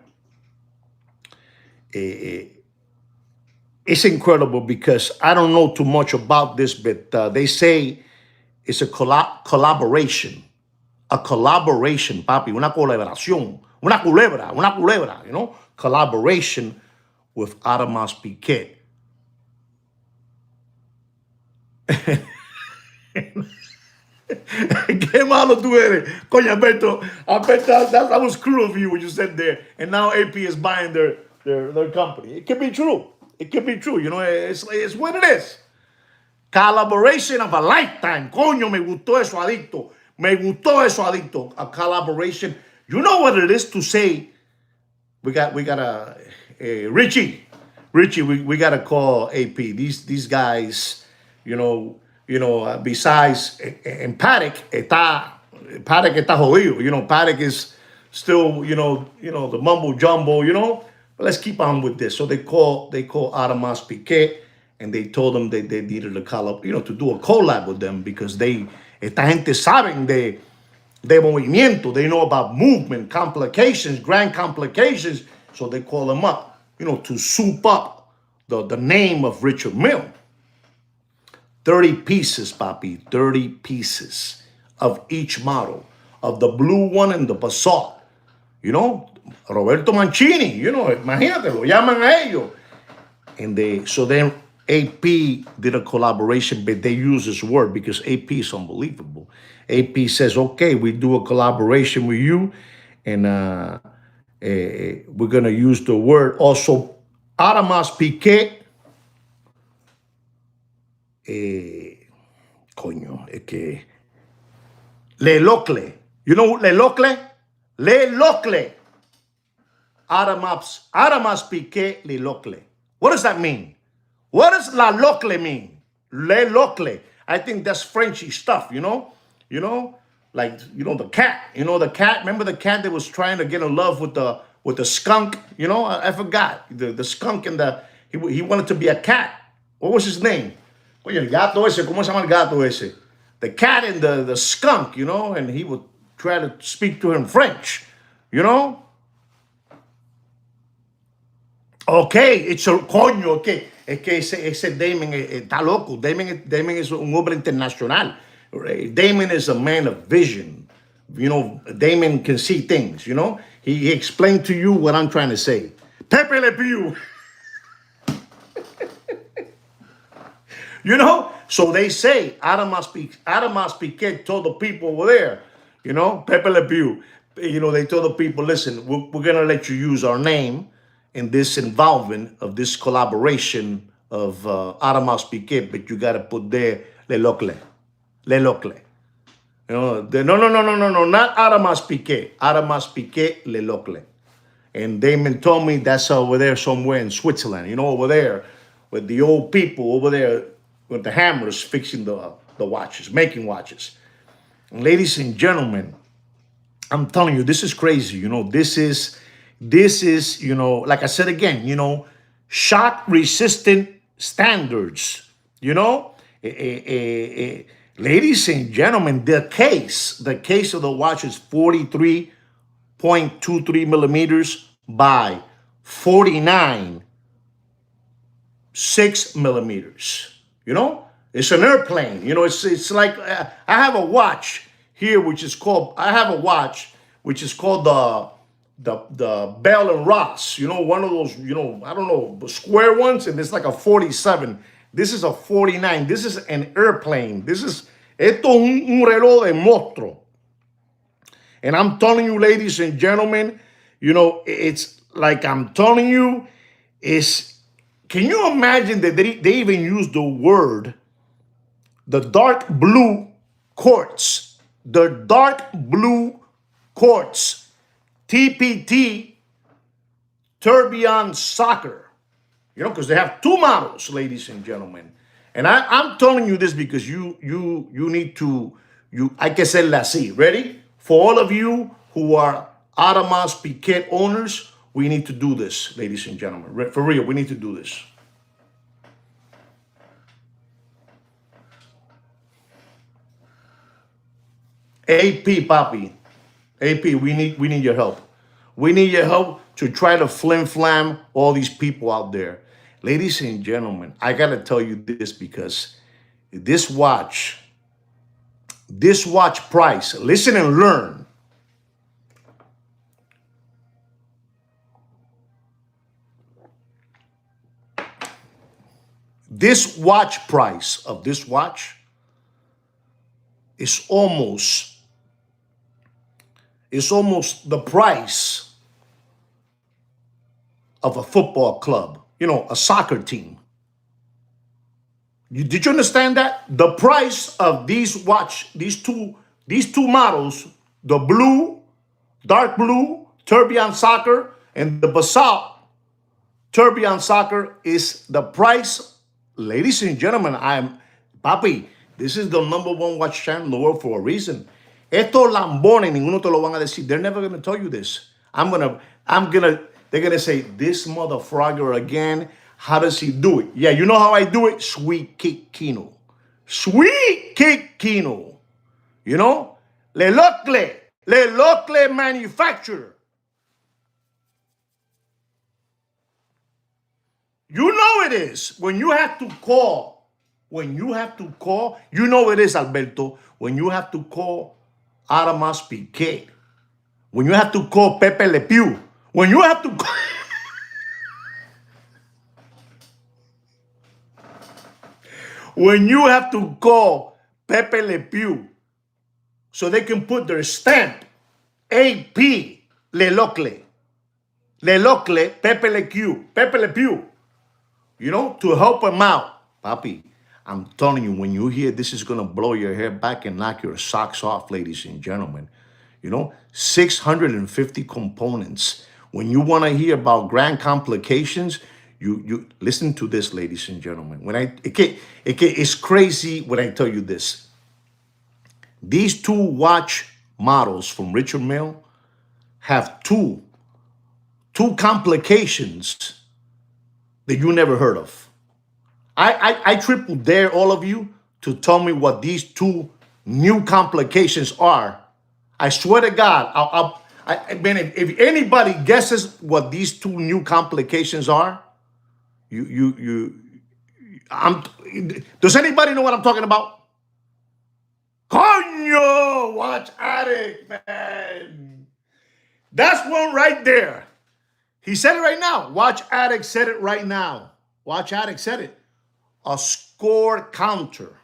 it's incredible because I don't know too much about this, but they say it's a collaboration. A collaboration, papi, una colaboración, una culebra, collaboration with Audemars Piguet. Qué malo tú eres. Coño, Alberto, that was cruel of you when you said there. And now AP is buying their company. It could be true. It could be true. It's what it is. Collaboration of a lifetime. Coño, me gustó eso, adicto. Me gustó eso, adicto. A collaboration. You know what it is to say, we got a Richie, we got to call AP. These guys, besides, and Patek está jodido. Patek is still, the mumbo jumbo, But let's keep on with this. So they call Audemars Piguet, and they told them they needed a collab, to do a collab with them because esta gente saben de movimiento. They know about movement, complications, grand complications. So they call them up, to soup up the name of Richard Mille. 30 pieces, papi, 30 pieces of each model, of the blue one and the basalt. You know, Roberto Mancini, you know, imagínate, lo llaman a ellos. And so then AP did a collaboration, but they use this word because AP is unbelievable. AP says, okay, we do a collaboration with you, and we're going to use the word also, Aramas Piquet. Coño, es que Le Locle. You know Le Locle? Le Locle. Aramas Piquet Le Locle. What does that mean? What does La Locle mean? Le Locle. I think that's Frenchy stuff, you know? You know? Like, you know, the cat. You know, the cat. Remember the cat that was trying to get in love with the skunk? You know, I forgot. The skunk and he wanted to be a cat. What was his name? Oye, el gato ese, ¿cómo se llama el gato ese? The cat and the skunk, you know, and he would try to speak to him French, you know? Okay, it's a coño, okay. Es que ese Damon está loco. Damon es un hombre internacional. Damon is a man of vision. You know, Damon can see things, you know? He explained to you what I'm trying to say. Pepe Le Pew. You know? So they say, Aramas Piquet told the people over there, you know, Pepe Le Pew, you know, they told the people, listen, we're going to let you use our name in this involvement of this collaboration of Aramas Piquet, but you got to put there Le Locle. Le Locle. You know, no, not Aramas Piquet. Aramas Piquet Le Locle. And Damon told me that's over there somewhere in Switzerland, you know, over there with the old people over there with the hammers fixing the watches, making watches. And ladies and gentlemen, I'm telling you, this is crazy. You know, this is, you know, like I said again, you know, shock resistant standards, you know, ladies and gentlemen, the case of the watch is 43.23 millimeters by 49.6 millimeters. You know, it's an airplane. You know, it's like I have a watch here, which is called the Bell and Ross. You know, one of those, you know, I don't know, square ones, and it's like a 47. This is a 49. This is an airplane. Esto es un reloj de monstruo. And I'm telling you, ladies and gentlemen, you know, it's like I'm telling you, can you imagine that they even use the word, the dark blue quartz, TPT, tourbillon soccer, you know, because they have two models, ladies and gentlemen. And I'm telling you this because you need to, hay que hacerla así. Ready? For all of you who are Aramas Piquet owners, we need to do this, ladies and gentlemen. For real, we need to do this. AP, papi. AP, we need your help. We need your help to try to flim-flam all these people out there. Ladies and gentlemen, I got to tell you this because this watch price, listen and learn. This watch price of this watch is almost the price of a football club, you know, a soccer team. Did you understand that? The price of these two models, the blue, dark blue, tourbillon soccer, and the basalt tourbillon soccer is the price. Ladies and gentlemen, papi, this is the #1 watch channel in the world for a reason. Estos lambones, ninguno te lo van a decir. They're never going to tell you this. They're going to say, this motherfrogger again, how does he do it? Yeah, you know how I do it? Sweet kick Kino. Sweet kick Kino. You know? Le Locle manufacturer. You know it is. When you have to call, you know it is, Alberto. When you have to call Aramas Piquet, when you have to call Pepe Le Pew, when you have to call, when you have to call Pepe Le Pew so they can put their stamp, AP, Le Locle, Pepe Le Pew, you know, to help them out. Papi, I'm telling you, when you hear this is going to blow your hair back and knock your socks off, ladies and gentlemen. You know, 650 components. When you want to hear about grand complications, you listen to this, ladies and gentlemen. It's crazy when I tell you this. These two watch models from Richard Mille have two complications that you never heard of. I triple dare all of you to tell me what these two new complications are. I swear to God, I mean, if anybody guesses what these two new complications are, does anybody know what I'm talking about? Coño, watch addict, man. That's one right there. He said it right now. Watch addict said it right now. Watch addict said it. A score counter.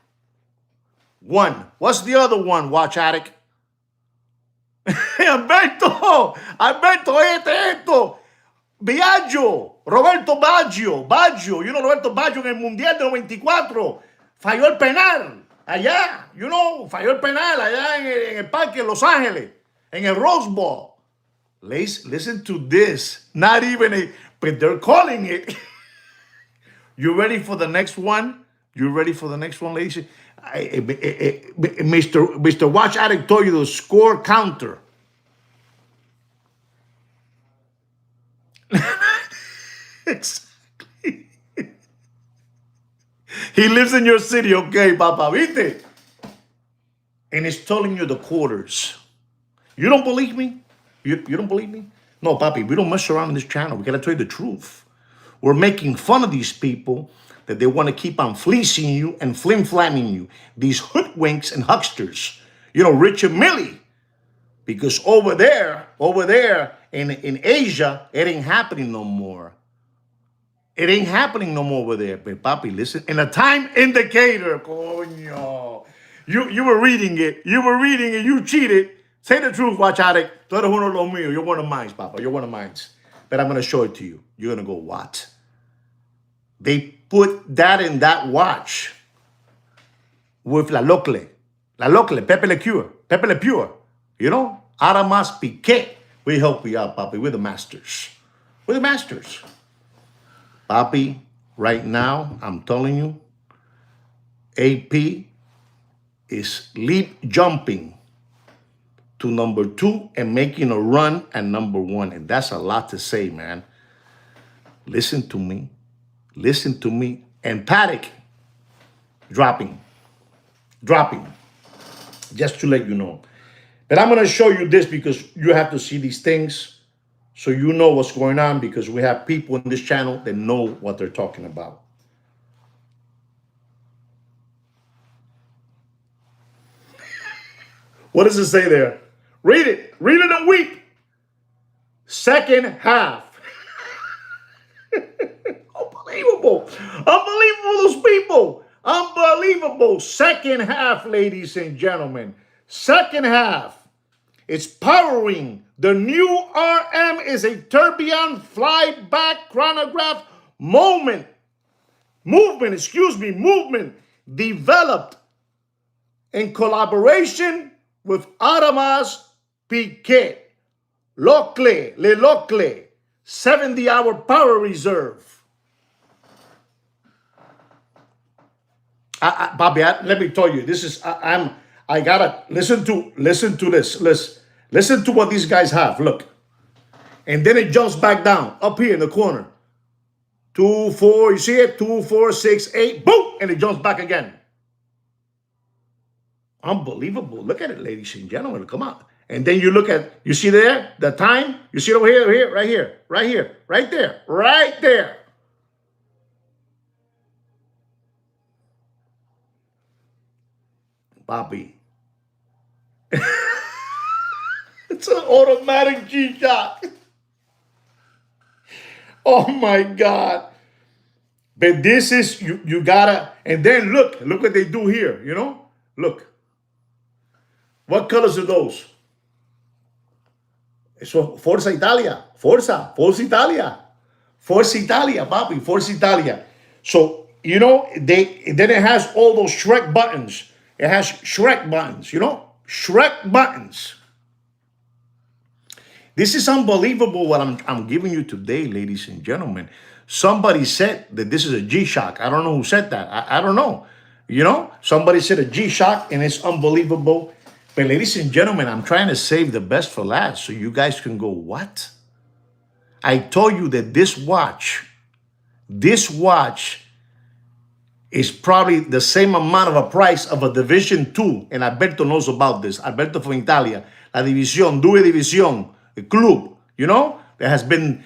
One. What's the other one, watch addict? Alberto, esto. Biagio, Roberto Baggio, you know, Roberto Baggio en el Mundial de 94, falló el penal, allá, you know, falló el penal allá en el parque en Los Ángeles, en el Rose Bowl. Listen to this, not even a, but they're calling it. You ready for the next one? You ready for the next one, ladies? Mr. Watch Addict told you the score counter. Exactly. He lives in your city, okay, Papa, ¿viste? And it's telling you the quarters. You don't believe me? You don't believe me? No, Papi, we don't mess around in this channel. We got to tell you the truth. We're making fun of these people that they want to keep on fleecing you and flim-flamming you. These hoodwinks and hucksters. You know, Richard Mille. Because over there in Asia, it ain't happening no more. It ain't happening no more over there. But Papi, listen. In a time indicator, coño. You were reading it. You cheated. Say the truth, watch addict. Tú eres uno de los míos. You're one of mine, Papa. You're one of mine. But I'm going to show it to you. You're going to go, what? They put that in that watch with La Locle, Pepe Le Pure, you know, Aramas Piquet. We help you out, Papi. We're the masters. We're the masters. Papi, right now, I'm telling you, AP is leap jumping to number 2 and making a run at number 1. And that's a lot to say, man. Listen to me. And Patek dropping. Just to let you know. But I'm going to show you this because you have to see these things so you know what's going on, because we have people in this channel that know what they're talking about. What does it say there? Read it and weep. Second half. Unbelievable, those people. Unbelievable. Second half, ladies and gentlemen. Second half. It's powering. The new RM is a tourbillon flyback chronograph movement developed in collaboration with Aramas Piquet. Le Locle, 70-hour power reserve. Bobby, let me tell you, this is, I gotta listen to this. Listen to what these guys have. Look. And then it jumps back down, up here in the corner. 2, 4, you see it? 2, 4, 6, 8, boom! And it jumps back again. Unbelievable. Look at it, ladies and gentlemen. Come on. And then you look at, you see there, the time? You see it over here, right there. papi. It's an automatic G-Shock. Oh my God. But this is, you gotta, and then look what they do here, you know? Look. What colors are those? So Forza Italia. Forza Italia. Forza Italia, papi, Forza Italia. So, you know, then it has all those Shrek buttons. It has Shrek buttons, you know? Shrek buttons. This is unbelievable what I'm giving you today, ladies and gentlemen. Somebody said that this is a G-Shock. I don't know who said that. I don't know. You know, somebody said a G-Shock and it's unbelievable. But ladies and gentlemen, I'm trying to save the best for last so you guys can go, what? I told you that this watch is probably the same amount of a price of a Division 2. And Alberto knows about this. Alberto from Italia. La División, Due División, a club, you know, that has been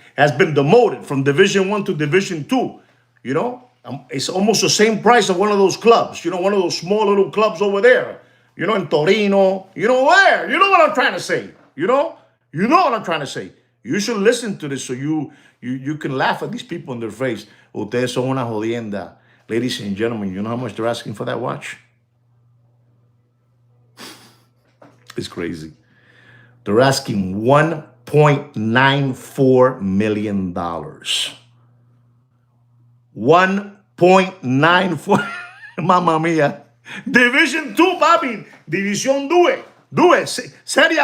demoted from Division 1 to Division 2. You know, it's almost the same price of one of those clubs. You know, one of those small little clubs over there. You know, in Torino. You know where? You know what I'm trying to say. You know what I'm trying to say. You should listen to this so you can laugh at these people in their face. Ustedes son una jodienda. Ladies and gentlemen, you know how much they're asking for that watch? It's crazy. They're asking $1.94 million. 1.94. Mamma mia. Division 2, papi. División 2. Serie B.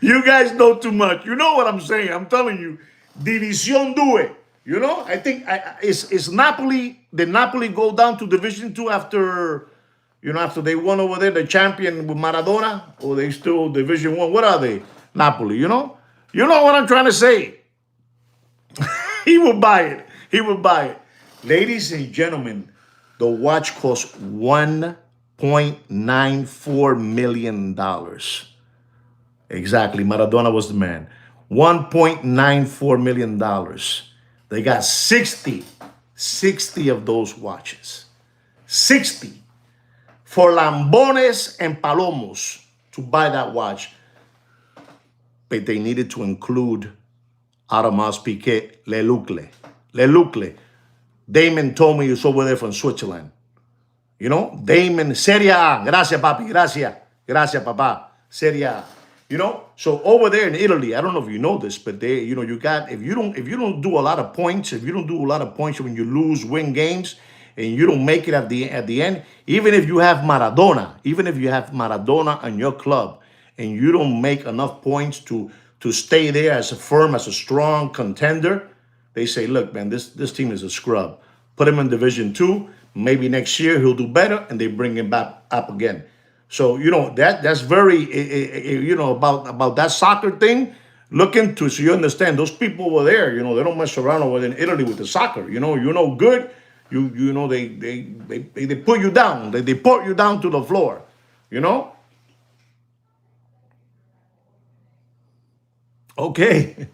You guys know too much. You know what I'm saying. I'm telling you. División 2. You know, I think it's Napoli. Did Napoli go down to Division 2 after, you know, after they won over there, the champion with Maradona? Or they still Division 1? What are they? Napoli, you know? You know what I'm trying to say. He would buy it. He would buy it. Ladies and gentlemen, the watch costs $1.94 million. Exactly. Maradona was the man. $1.94 million. They got 60 of those watches. 60 for Lambones and Palomos to buy that watch. But they needed to include Audemars Piguet, Le Lucle. Damon told me he's over there from Switzerland. You know, Damon, Serie A. Gracias, papi. Gracias. Gracias, papá. Serie A. You know, so over there in Italy, I don't know if you know this, but they, you know, you got, if you don't do a lot of points, when you win games, and you don't make it at the end, even if you have Maradona on your club, and you don't make enough points to stay there as a strong contender, they say, look, man, this team is a scrub. Put him in Division 2. Maybe next year he'll do better, and they bring him back up again. So, you know, that's very, you know, about that soccer thing. Look into it so you understand. Those people over there, you know, they don't mess around over in Italy with the soccer. You know good. You know, they put you down. They put you down to the floor, you know? Okay.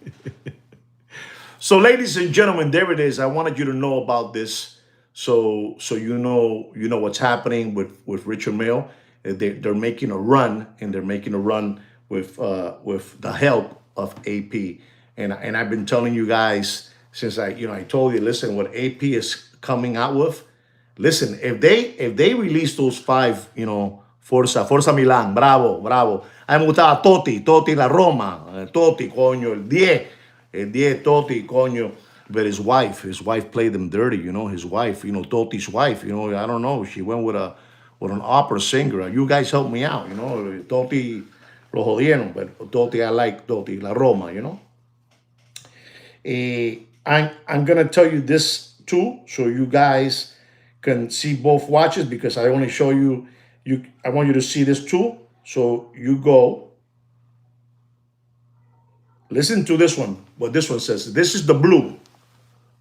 So, ladies and gentlemen, there it is. I wanted you to know about this. So you know what's happening with Richard Mille. They're making a run, and they're making a run with the help of AP. And I've been telling you guys since I told you, listen, what AP is coming out with. Listen, if they release those 5, you know, Forza Milan, bravo. A mí me gustaba Totti la Roma, Totti, coño, el 10 Totti, coño. But his wife played them dirty, you know, his wife, you know, Totti's wife, you know, I don't know, she went with an opera singer. You guys help me out, you know. Totti lo jodieron, but Totti, I like Totti, la Roma, you know. I'm gonna tell you this too, so you guys can see both watches, because I only show you. I want you to see this too. So you go. Listen to this one. What this one says. This is the blue.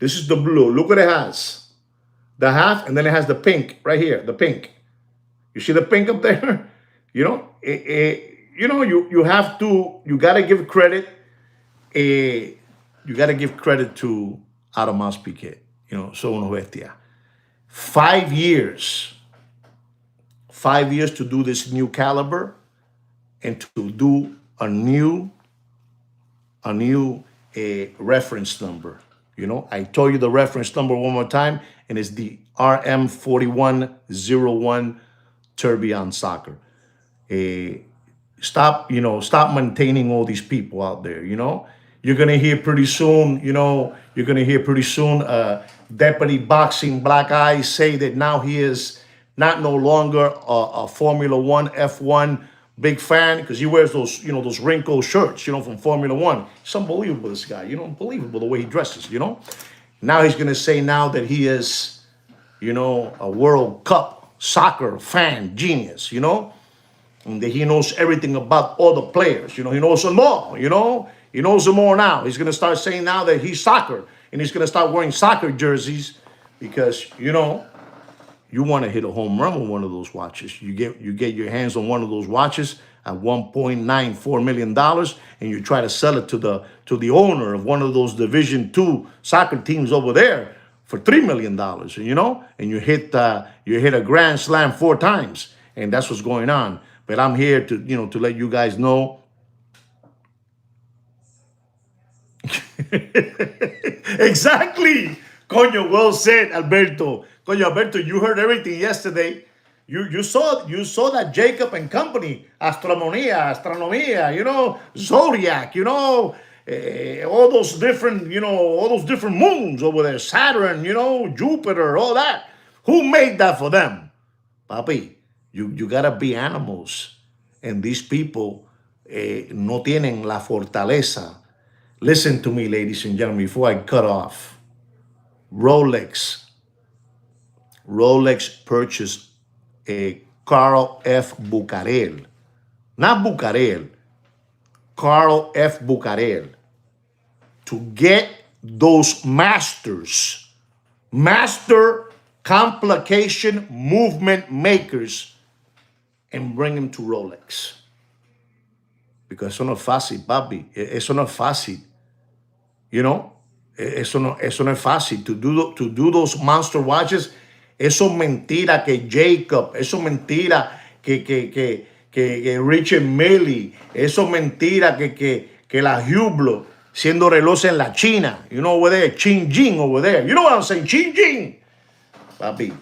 Look what it has. The half, and then it has the pink right here. The pink. You see the pink up there? You know, you know, you have to, you got to give credit. you got to give credit to Además Piquet. So uno bestia. 5 years, 5 years to do this new caliber and to do a new reference number. I told you the reference number one more time, and it's the RM4101 Tourbillon Soccer. Stop maintaining all these people out there. You're gonna hear pretty soon. Deputy Boxing Black Eyes say that now he is not no longer a Formula One F1 big fan because he wears those wrinkled shirts, from Formula One. It's unbelievable, this guy. Unbelievable the way he dresses. Now he's gonna say now that he is, a World Cup soccer fan genius. And that he knows everything about all the players. He knows them all. He knows them all now. He's gonna start saying now that he's soccer, and he's gonna start wearing soccer jerseys because you want to hit a home run with one of those watches. You get your hands on one of those watches at $1.94 million, and you try to sell it to the owner of one of those Division II soccer teams over there for $3 million. And you hit a grand slam 4 times, and that's what's going on. But I'm here to let you guys know. Exactly. Coño, well said, Alberto. Coño, Alberto, you heard everything yesterday. You saw that Jacob and company, astronomia, zodiac, all those different moons over there, Saturn, Jupiter, all that. Who made that for them? Papi, you gotta be animals. And these people no tienen la fortaleza. Listen to me, ladies and gentlemen, before I cut off. Rolex purchased a Carl F. Bucarel. Not Bucarel. Carl F. Bucarel. To get those master complication movement makers, and bring them to Rolex. Because eso no es fácil, papi. Eso no es fácil. Eso no es fácil. To do those monster watches, eso mentira que Jacob, eso mentira que Richard Mille, eso mentira que la Hublot, siendo relojes en la China, over there, Qingjing over there. You know what I'm saying? Qingjing. Papi,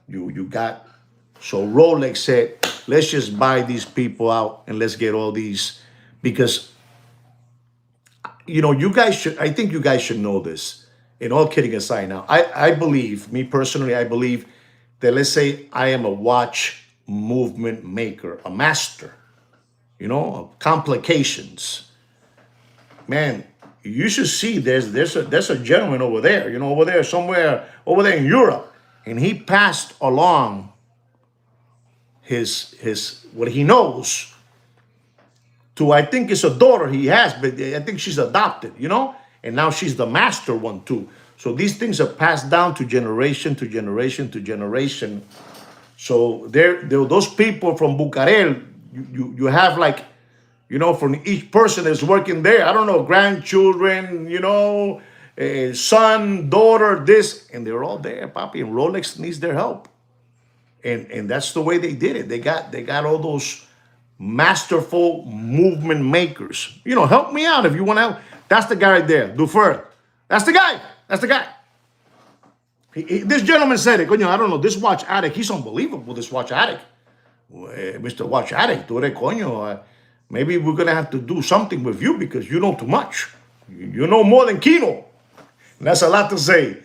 you got. So Rolex said, let's just buy these people out and let's get all these, because I think you guys should know this. And all kidding aside now, I believe, me personally, I believe that, let's say I am a watch movement maker, a master, of complications. Man, you should see there's a gentleman over there, over there somewhere, over there in Europe, and he passed along his what he knows to, I think it's a daughter he has, but I think she's adopted, and now she's the master one too. So these things are passed down to generation to generation to generation. So those people from Bucarel, you have like, from each person that's working there, I don't know, grandchildren, son, daughter, this, and they're all there, papi, and Rolex needs their help. And that's the way they did it. They got all those masterful movement makers. Help me out if you want to help. That's the guy right there, Dufer. That's the guy. This gentleman said it. Coño, I don't know. This watch addict, he's unbelievable, this watch addict. Mr. Watch Addict, maybe we're going to have to do something with you because you know too much. You know more than Kino. And that's a lot to say.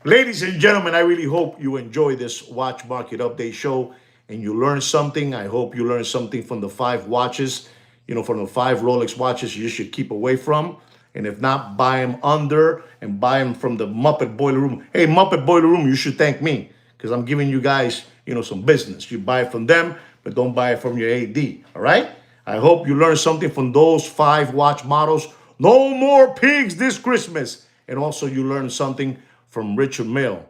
Ladies and gentlemen, I really hope you enjoy this Watch Market Update show and you learn something. I hope you learned something from the 5 watches, from the 5 Rolex watches you should keep away from. And if not, buy them under and buy them from the Muppet Boiler Room. Hey, Muppet Boiler Room, you should thank me because I'm giving you guys, some business. You buy it from them, but don't buy it from your AD, all right? I hope you learned something from those 5 watch models. No more pigs this Christmas. And also you learned something from Richard Mille,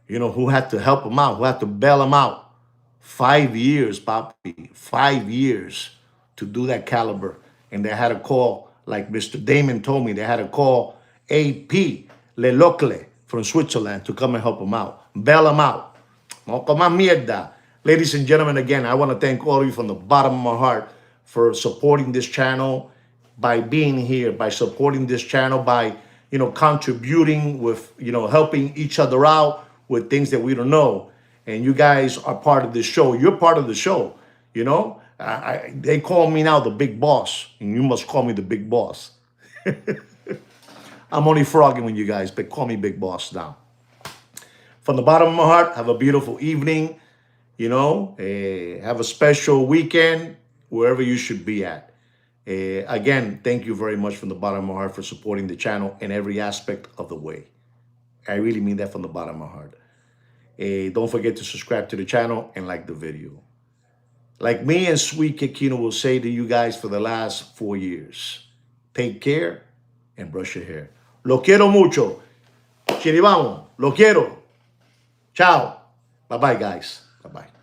who had to help him out, who had to bail him out. 5 years, papi, 5 years to do that caliber. And they had to call, like Mr. Damon told me, they had to call AP Lelocle from Switzerland to come and help them out. Bail them out. No coma mierda. Ladies and gentlemen, again, I want to thank all of you from the bottom of my heart for supporting this channel, by being here, by supporting this channel, by, contributing with, helping each other out with things that we don't know. And you guys are part of this show. You're part of the show, they call me now the big boss, and you must call me the big boss. I'm only frogging with you guys, but call me big boss now. From the bottom of my heart, have a beautiful evening. Have a special weekend wherever you should be at. Again, thank you very much from the bottom of my heart for supporting the channel in every aspect of the way. I really mean that from the bottom of my heart. Don't forget to subscribe to the channel and like the video. Like me and Sweet Kikino will say to you guys for the last 4 years, take care and brush your hair. Lo quiero mucho. Chiribamo. Lo quiero. Ciao. Bye-bye, guys. Bye-bye.